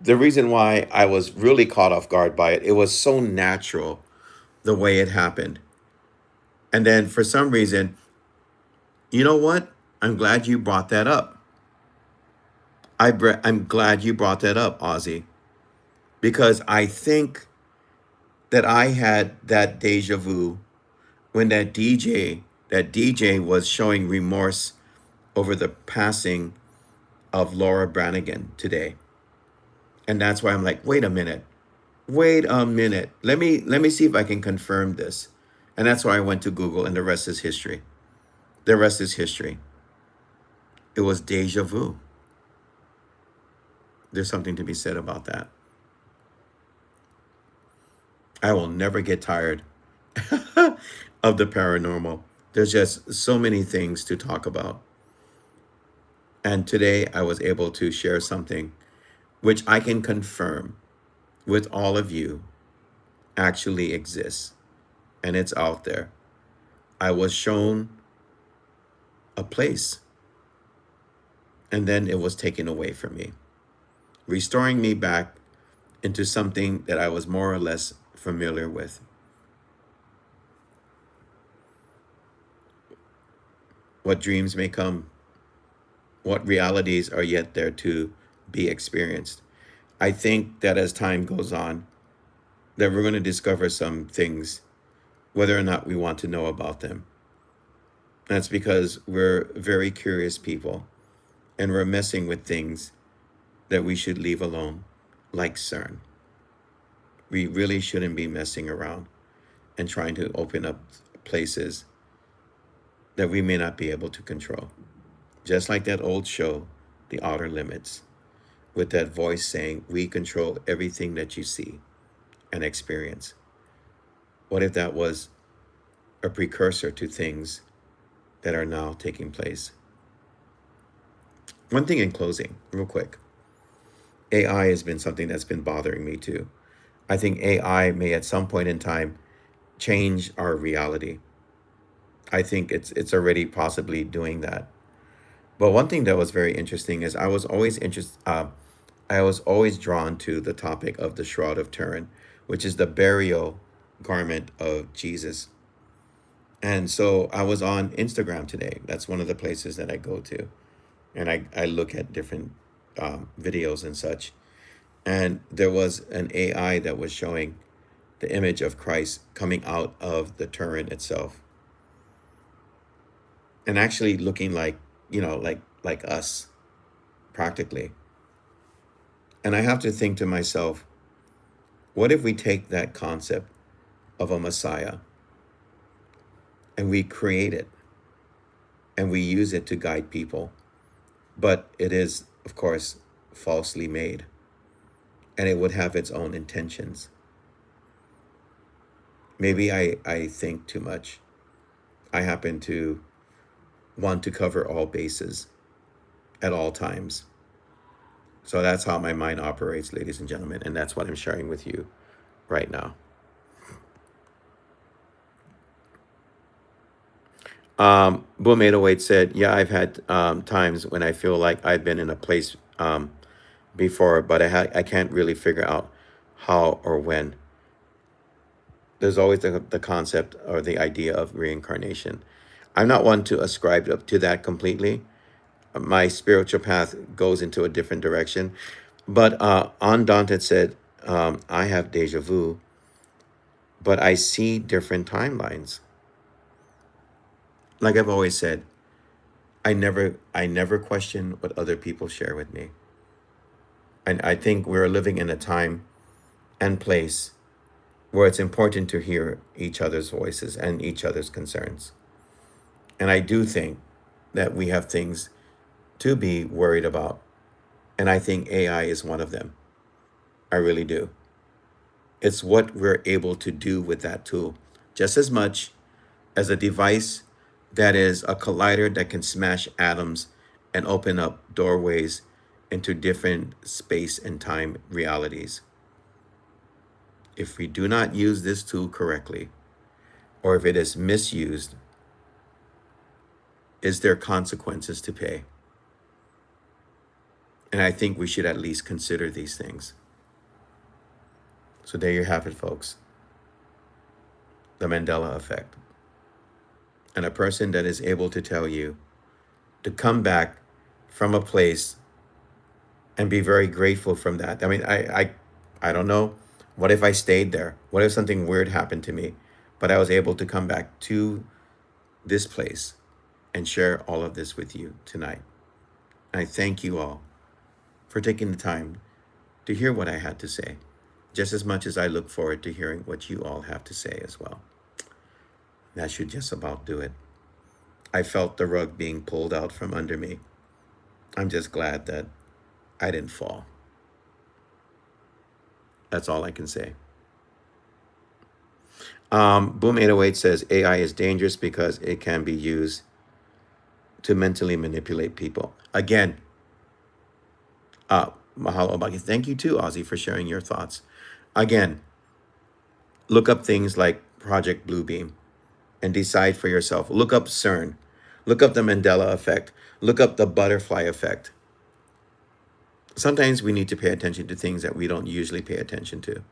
the reason why I was really caught off guard by it, it was so natural the way it happened. And then for some reason, you know what? I'm glad you brought that up. I'm glad you brought that up, Ozzy, because I think that I had that deja vu when that DJ was showing remorse over the passing of Laura Branigan today. And that's why I'm like, wait a minute. Wait a minute. Let me see if I can confirm this. And that's why I went to Google, and the rest is history. The rest is history. It was deja vu. There's something to be said about that. I will never get tired of the paranormal. There's just so many things to talk about. And today I was able to share something which I can confirm with all of you actually exists, and it's out there. I was shown a place, and then it was taken away from me, restoring me back into something that I was more or less familiar with. What dreams may come, what realities are yet there to be experienced. I think that as time goes on, that we're going to discover some things, whether or not we want to know about them. That's because we're very curious people, and we're messing with things that we should leave alone, like CERN. We really shouldn't be messing around and trying to open up places that we may not be able to control. Just like that old show, The Outer Limits, with that voice saying, "We control everything that you see and experience." What if that was a precursor to things that are now taking place? One thing in closing, real quick, AI has been something that's been bothering me too. I think AI may at some point in time change our reality. I think it's already possibly doing that. But one thing that was very interesting is I was always drawn to the topic of the Shroud of Turin, which is the burial garment of Jesus. And so I was on Instagram today. That's one of the places that I go to, and I look at different videos and such. And there was an AI that was showing the image of Christ coming out of the Turin itself, and actually looking like, like us practically. And I have to think to myself, what if we take that concept of a Messiah and we create it and we use it to guide people, but it is, of course, falsely made, and it would have its own intentions. Maybe I think too much. I happen to want to cover all bases at all times. So that's how my mind operates, ladies and gentlemen, and that's what I'm sharing with you right now. Boom 808 said, "Yeah, I've had times when I feel like I've been in a place before, but I can't really figure out how or when." there's always the concept or the idea of reincarnation. I'm not one to ascribe to that completely. My spiritual path goes into a different direction. But Undaunted said, I have deja vu, but I see different timelines. Like I've always said, I never question what other people share with me. And I think we're living in a time and place where it's important to hear each other's voices and each other's concerns. And I do think that we have things to be worried about. And I think AI is one of them. I really do. It's what we're able to do with that tool just as much as a device that is a collider that can smash atoms and open up doorways into different space and time realities. If we do not use this tool correctly, or if it is misused, is there consequences to pay? And I think we should at least consider these things. So there you have it, folks. The Mandela Effect. And a person that is able to tell you to come back from a place and be very grateful from that. I mean, I don't know. What if I stayed there? What if something weird happened to me? But I was able to come back to this place and share all of this with you tonight. And I thank you all for taking the time to hear what I had to say, just as much as I look forward to hearing what you all have to say as well. That should just about do it. I felt the rug being pulled out from under me. I'm just glad that I didn't fall. That's all I can say. Boom 808 says AI is dangerous because it can be used to mentally manipulate people. Again, mahalo Obaki. Thank you too, Ozzy, for sharing your thoughts. Again, look up things like Project Bluebeam and decide for yourself. Look up CERN. Look up the Mandela Effect. Look up the butterfly effect. Sometimes we need to pay attention to things that we don't usually pay attention to.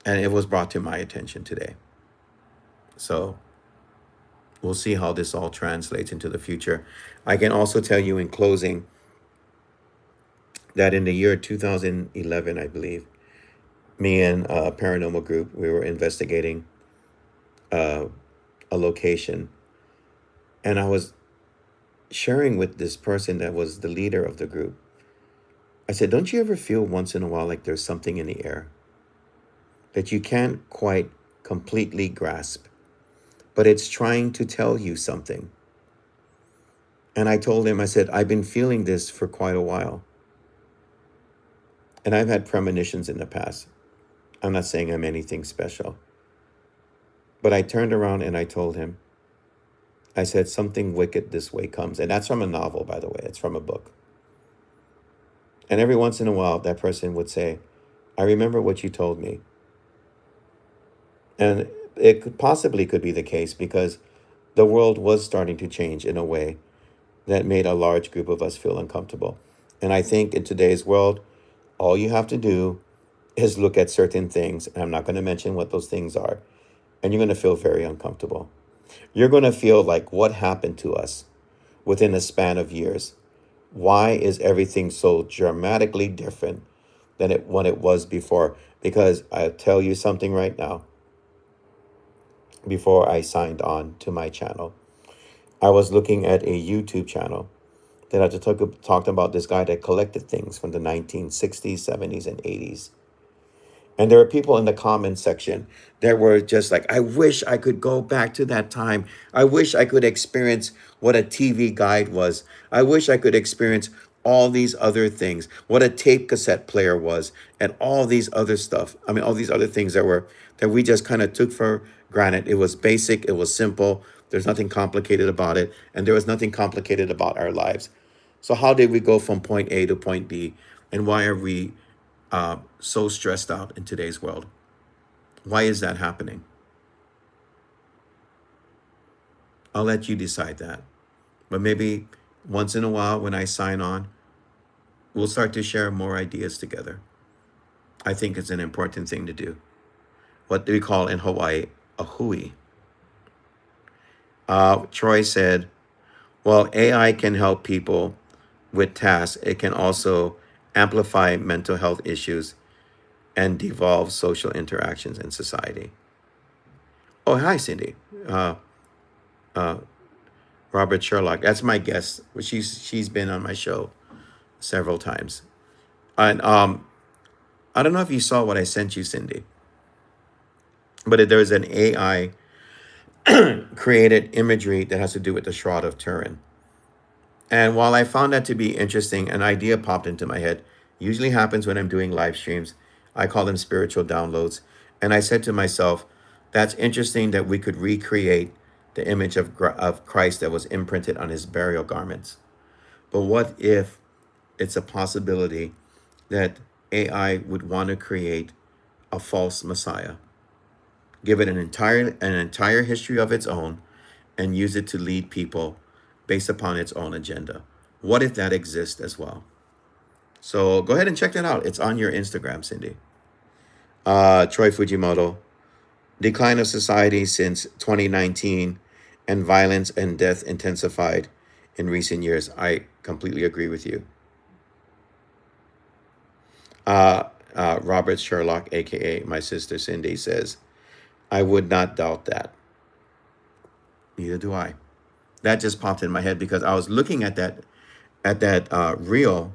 And it was brought to my attention today. So we'll see how this all translates into the future. I can also tell you in closing that in the year 2011, I believe, me and a paranormal group, we were investigating uh, a location. And I was sharing with this person that was the leader of the group. I said, don't you ever feel once in a while like there's something in the air that you can't quite completely grasp, but it's trying to tell you something? And I told him, I said, I've been feeling this for quite a while. And I've had premonitions in the past. I'm not saying I'm anything special. But I turned around and I told him, I said, something wicked this way comes. And that's from a novel, by the way. It's from a book. And every once in a while, that person would say, I remember what you told me. And it possibly could be the case because the world was starting to change in a way that made a large group of us feel uncomfortable. And I think in today's world, all you have to do is look at certain things. And I'm not going to mention what those things are. And you're going to feel very uncomfortable. You're going to feel like, what happened to us within a span of years? Why is everything so dramatically different than when it was before? Because I'll tell you something right now. Before I signed on to my channel, I was looking at a YouTube channel that I talked about this guy that collected things from the 1960s, 70s, and 80s. And there were people in the comment section that were just like, I wish I could go back to that time. I wish I could experience what a TV guide was. I wish I could experience all these other things, what a tape cassette player was, and all these other stuff. I mean, all these other things that we just kind of took for granted. It was basic, it was simple. There's nothing complicated about it, and there was nothing complicated about our lives. So how did we go from point A to point B? And why are we so stressed out in today's world? Why is that happening? I'll let you decide that. But maybe once in a while when I sign on, we'll start to share more ideas together. I think it's an important thing to do. what do we call in Hawaii a hui. Troy said, "Well, AI can help people with tasks. It can also amplify mental health issues and devolve social interactions in society." Oh, hi, Cindy. Uh, uh, Robert Sherlock. That's my guest. She's been on my show several times. And I don't know if you saw what I sent you, Cindy, but there's an AI created imagery that has to do with the Shroud of Turin. And while I found that to be interesting, an idea popped into my head. Usually happens when I'm doing live streams. I call them spiritual downloads. And I said to myself, that's interesting that we could recreate the image of Christ that was imprinted on his burial garments. But what if it's a possibility that AI would want to create a false Messiah, give it an entire history of its own, and use it to lead people based upon its own agenda? What if that exists as well? So go ahead and check that out. It's on your Instagram, Cindy. Troy Fujimoto, decline of society since 2019 and violence and death intensified in recent years. I completely agree with you. Robert Sherlock, aka my sister Cindy, says, I would not doubt that. Neither do I. That just popped in my head because I was looking at that reel.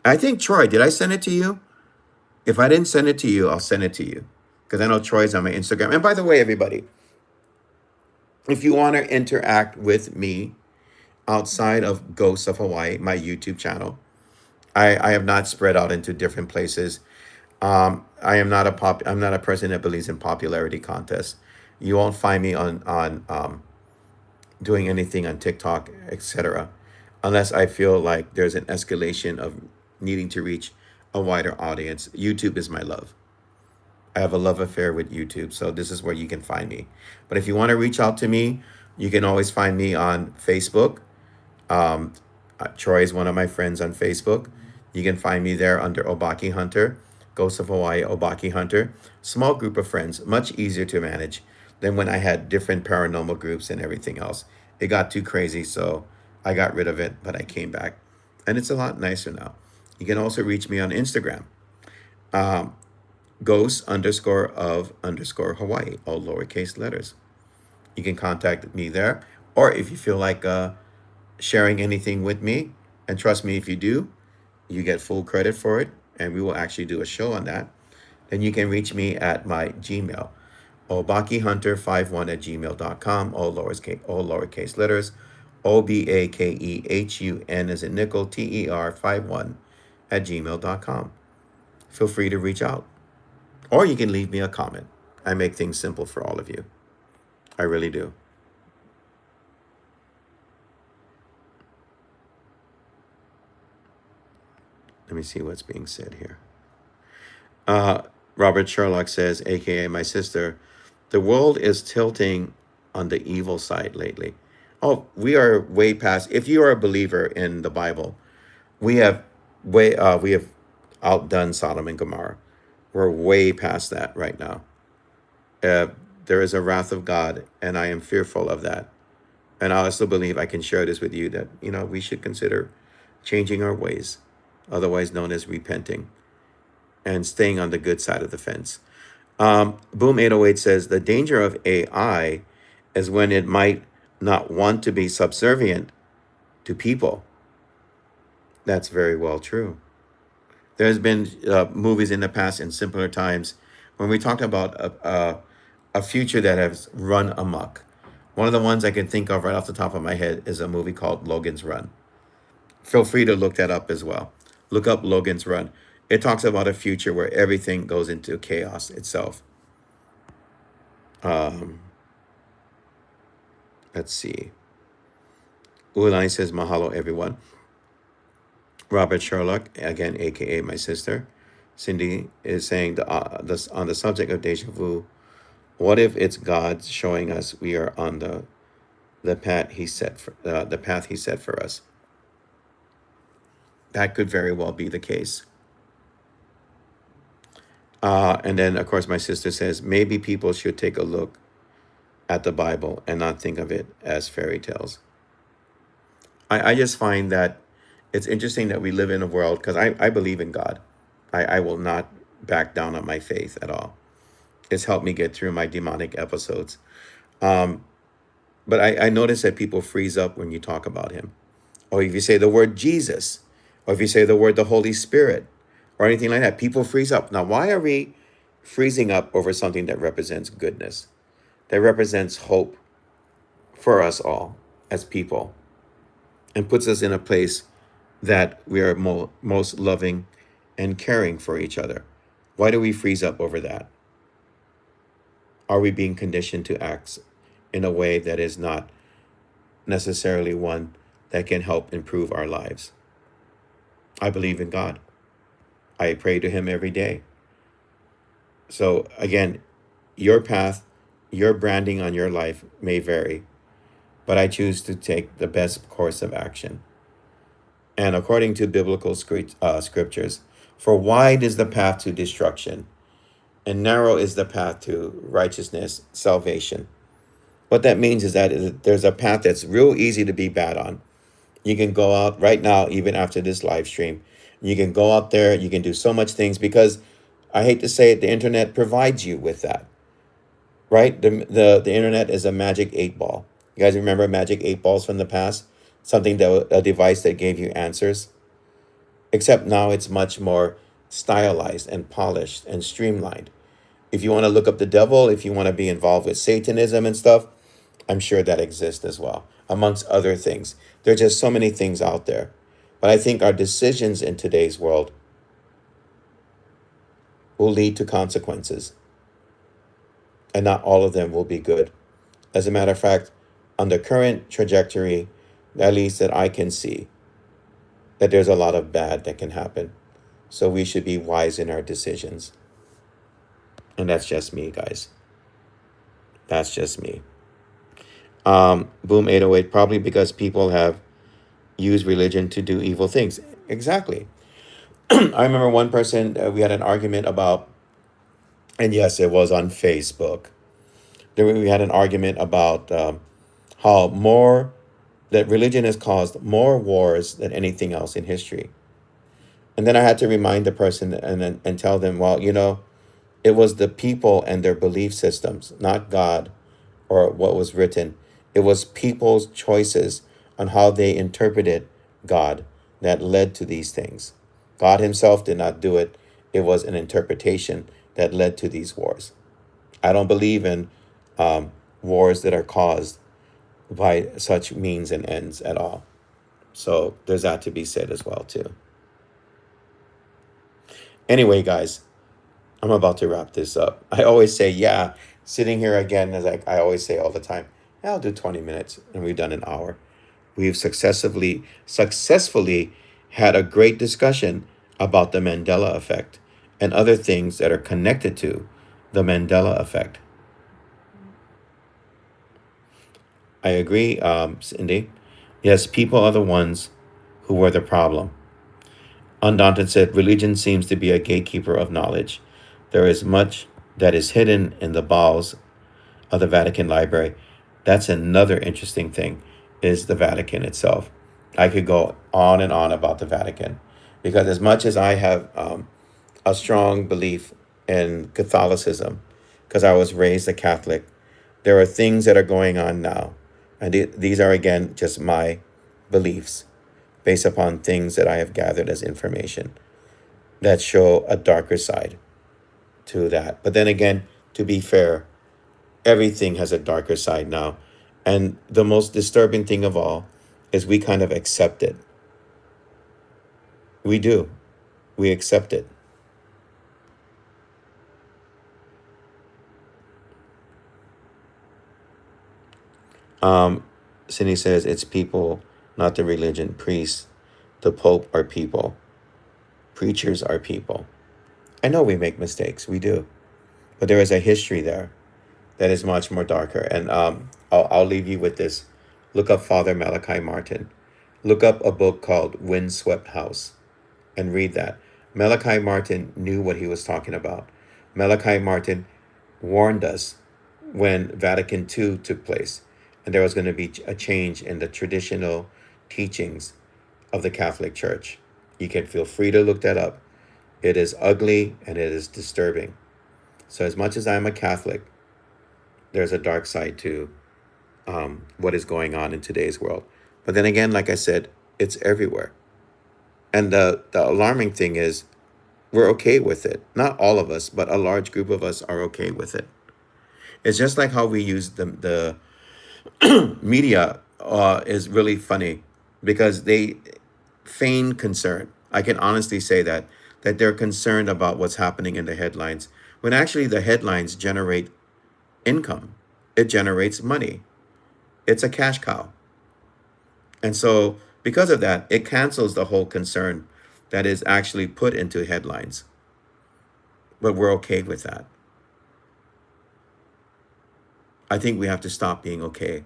I think Troy, did I send it to you? If I didn't send it to you, I'll send it to you because I know Troy's on my Instagram. And by the way, everybody, if you want to interact with me outside of Ghosts of Hawaii, my YouTube channel, I have not spread out into different places. I'm not a person that believes in popularity contests. You won't find me on doing anything on TikTok, etc., unless I feel like there's an escalation of needing to reach a wider audience. YouTube is my love. I have a love affair with YouTube, so this is where you can find me. But if you want to reach out to me, you can always find me on Facebook. Troy is one of my friends on Facebook. You can find me there under Obaki Hunter, Ghost of Hawaii Obaki Hunter. Small group of friends, much easier to manage than when I had different paranormal groups and everything else. It got too crazy, so I got rid of it, but I came back. And it's a lot nicer now. You can also reach me on Instagram, ghost underscore of underscore Hawaii, all lowercase letters. You can contact me there. Or if you feel like sharing anything with me, and trust me, if you do, you get full credit for it, and we will actually do a show on that. Then you can reach me at my Gmail, obakihunter51 at gmail.com, all lowercase letters, OBAKEHUN as in nickel, TER51 at gmail.com. Feel free to reach out. Or you can leave me a comment. I make things simple for all of you. I really do. Let me see what's being said here. Robert Sherlock says, aka my sister, the world is tilting on the evil side lately. Oh, we are way past. If you are a believer in the Bible, we have we have outdone Sodom and Gomorrah. We're way past that right now. Uh, there is a wrath of God, and I am fearful of that. And I also believe I can share this with you that we should consider changing our ways, otherwise known as repenting, and staying on the good side of the fence. Boom 808 says the danger of AI is when it might not want to be subservient to people. That's very well true. There's been movies in the past in simpler times when we talked about a future that has run amok. One of the ones I can think of right off the top of my head is a movie called Logan's Run. Feel free to look that up as well. Look up Logan's Run. It talks about a future where everything goes into chaos itself. Um, let's see. Ulai says, mahalo, everyone. Robert Sherlock, again, aka my sister. Cindy is saying this on the subject of deja vu. What if it's God showing us we are on the path He set for us? That could very well be the case. And then, of course, my sister says maybe people should take a look at the Bible and not think of it as fairy tales. I just find that it's interesting that we live in a world, because I believe in God. I will not back down on my faith at all. It's helped me get through my demonic episodes. But I notice that people freeze up when you talk about him. Or if you say the word Jesus, or if you say the word the Holy Spirit, or anything like that, people freeze up. Now, why are we freezing up over something that represents goodness, that represents hope for us all as people, and puts us in a place that we are most loving and caring for each other? Why do we freeze up over that? Are we being conditioned to act in a way that is not necessarily one that can help improve our lives? I believe in God. I pray to him every day. So again, your path, your branding on your life may vary, but I choose to take the best course of action. And according to biblical scriptures, for wide is the path to destruction, and narrow is the path to righteousness, salvation. What that means is that there's a path that's real easy to be bad on. You can go out right now, even after this live stream. You can go out there, you can do so much things, because I hate to say it, the internet provides you with that, right? The internet is a magic 8 ball. You guys remember magic 8 balls from the past? Something that a device that gave you answers. Except now it's much more stylized and polished and streamlined. If you want to look up the devil, if you want to be involved with Satanism and stuff, I'm sure that exists as well, amongst other things. There are just so many things out there. But I think our decisions in today's world will lead to consequences, and not all of them will be good. As a matter of fact, on the current trajectory, at least that I can see, that there's a lot of bad that can happen. So we should be wise in our decisions. And that's just me, guys. That's just me. Boom 808, probably because people have used religion to do evil things. Exactly. I remember one person, we had an argument about, and yes, it was on Facebook. We had an argument about how more, that religion has caused more wars than anything else in history. And then I had to remind the person and tell them, well, it was the people and their belief systems, not God or what was written. It was people's choices on how they interpreted God that led to these things. God himself did not do it. It was an interpretation that led to these wars. I don't believe in wars that are caused by such means and ends at all. So there's that to be said as well too. Anyway, guys, I'm about to wrap this up. I always say, yeah, sitting here again, as I always say all the time, yeah, I'll do 20 minutes, and we've done an hour. We've successfully had a great discussion about the Mandela effect and other things that are connected to the Mandela effect. I agree, Cindy. Yes, people are the ones who were the problem. Undaunted said, religion seems to be a gatekeeper of knowledge. There is much that is hidden in the bowels of the Vatican Library. That's another interesting thing, is the Vatican itself. I could go on and on about the Vatican, because as much as I have a strong belief in Catholicism, because I was raised a Catholic, there are things that are going on now. And these are, again, just my beliefs based upon things that I have gathered as information that show a darker side to that. But then again, to be fair, everything has a darker side now. And the most disturbing thing of all is we kind of accept it. We do. We accept it. Cindy says it's people, not the religion. Priests, the Pope are people. Preachers are people. I know we make mistakes. We do. But there is a history there that is much more darker. And I'll leave you with this. Look up Father Malachi Martin. Look up a book called Windswept House and read that. Malachi Martin knew what he was talking about Malachi Martin warned us when Vatican II took place, and there was going to be a change in the traditional teachings of the Catholic Church. You can feel free to look that up. It is ugly and it is disturbing. So, as much as I'm a Catholic, there's a dark side to what is going on in today's world. But then again, like I said, it's everywhere. And the alarming thing is, we're okay with it. Not all of us, but a large group of us are okay with it. It's just like how we use the media is really funny because they feign concern. I can honestly say that they're concerned about what's happening in the headlines when actually the headlines generate income. It generates money. It's a cash cow. And so because of that, it cancels the whole concern that is actually put into headlines. But we're okay with that. I think we have to stop being okay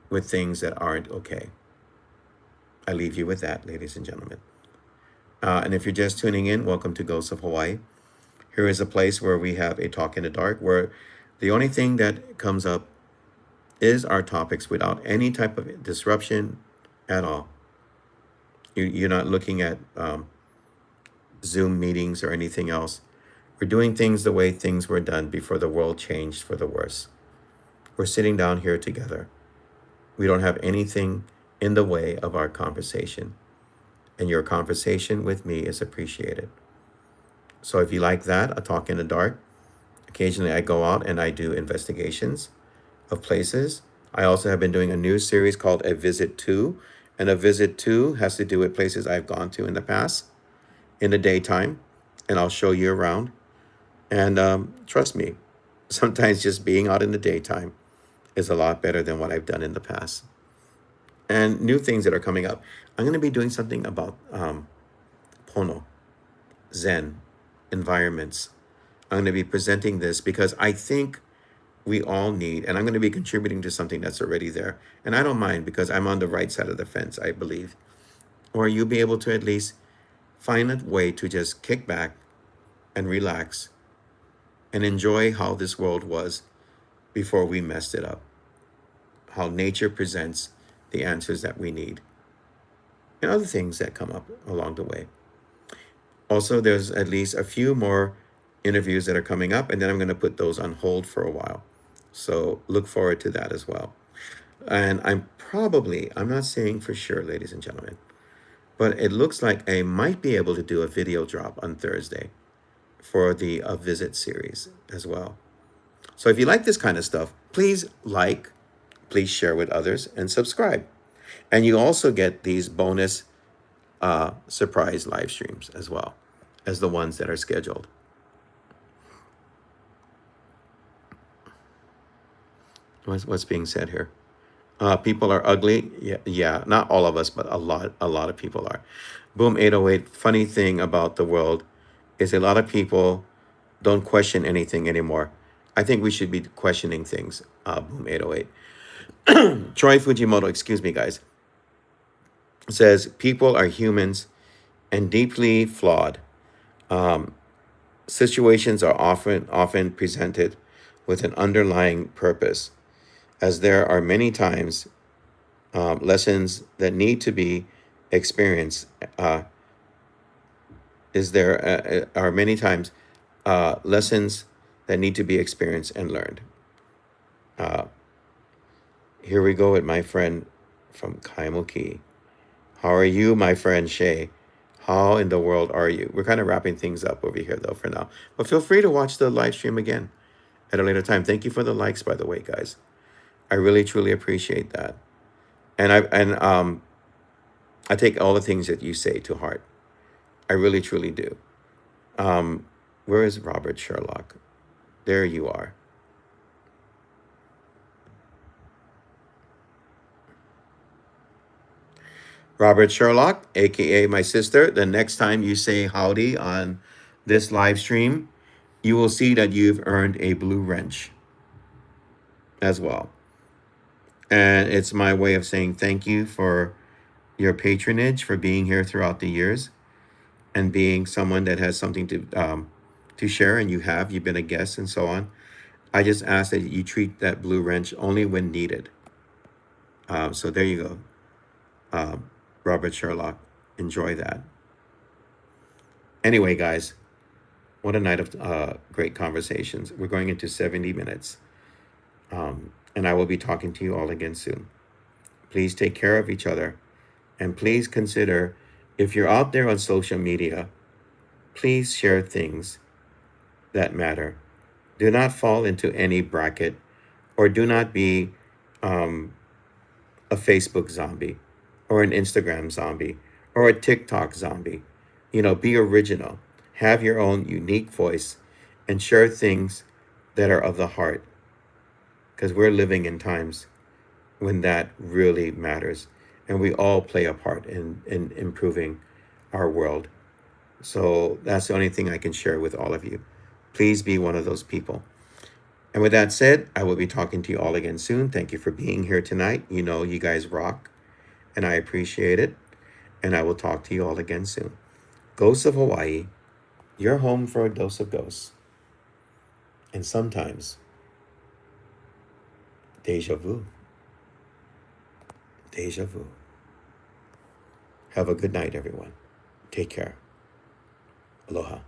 with things that aren't okay. I leave you with that, ladies and gentlemen. And if you're just tuning in, welcome to Ghosts of Hawaii. Here is a place where we have a talk in the dark, where the only thing that comes up is our topics without any type of disruption at all. You're not looking at Zoom meetings or anything else. We're doing things the way things were done before the world changed for the worse. We're sitting down here together. We don't have anything in the way of our conversation. And your conversation with me is appreciated. So if you like that, a talk in the dark, occasionally I go out and I do investigations of places. I also have been doing a new series called A Visit To. And A Visit To has to do with places I've gone to in the past in the daytime. And I'll show you around. And trust me, sometimes just being out in the daytime is a lot better than what I've done in the past. And new things that are coming up. I'm going to be doing something about Pono, Zen, environments. I'm going to be presenting this because I think we all need, and I'm going to be contributing to something that's already there. And I don't mind because I'm on the right side of the fence, I believe. Or you'll be able to at least find a way to just kick back and relax and enjoy how this world was before we messed it up. How nature presents the answers that we need and other things that come up along the way. Also, there's at least a few more interviews that are coming up, and then I'm going to put those on hold for a while. So look forward to that as well. And I'm not saying for sure, ladies and gentlemen, but it looks like I might be able to do a video drop on Thursday for the A Visit series as well. So if you like this kind of stuff, please like, please share with others, and subscribe. And you also get these bonus surprise live streams as well as the ones that are scheduled. What's being said here? People are ugly. Yeah, not all of us, but a lot of people are. Boom 808. Funny thing about the world is a lot of people don't question anything anymore. I think we should be questioning things. Boom 808. Troy Fujimoto, excuse me, guys, says people are humans and deeply flawed. Situations are often presented with an underlying purpose, as there are many times lessons that need to be experienced. Are many times lessons that need to be experienced and learned. Here we go with my friend from Kaimuki. How are you, my friend Shay? How in the world are you? We're kind of wrapping things up over here, though, for now. But feel free to watch the live stream again at a later time. Thank you for the likes, by the way, guys. I really, truly appreciate that. And I take all the things that you say to heart. I really, truly do. Where is Robert Sherlock? There you are. Robert Sherlock, aka my sister, the next time you say howdy on this live stream, you will see that you've earned a blue wrench as well. And it's my way of saying thank you for your patronage, for being here throughout the years, and being someone that has something to share, and you've been a guest and so on. I just ask that you treat that blue wrench only when needed. So there you go, Robert Sherlock. Enjoy that. Anyway, guys, what a night of great conversations. We're going into 70 minutes, and I will be talking to you all again soon. Please take care of each other, and please consider, if you're out there on social media, please share things that matter. Do not fall into any bracket, or do not be um, a Facebook zombie or an Instagram zombie or a TikTok zombie. Be original. Have your own unique voice and share things that are of the heart, because we're living in times when that really matters, and we all play a part in improving our world. So that's the only thing I can share with all of you. Please be one of those people. And with that said, I will be talking to you all again soon. Thank you for being here tonight. You guys rock, and I appreciate it. And I will talk to you all again soon. Ghosts of Hawaii, you're home for a dose of ghosts. And sometimes, deja vu. Deja vu. Have a good night, everyone. Take care. Aloha.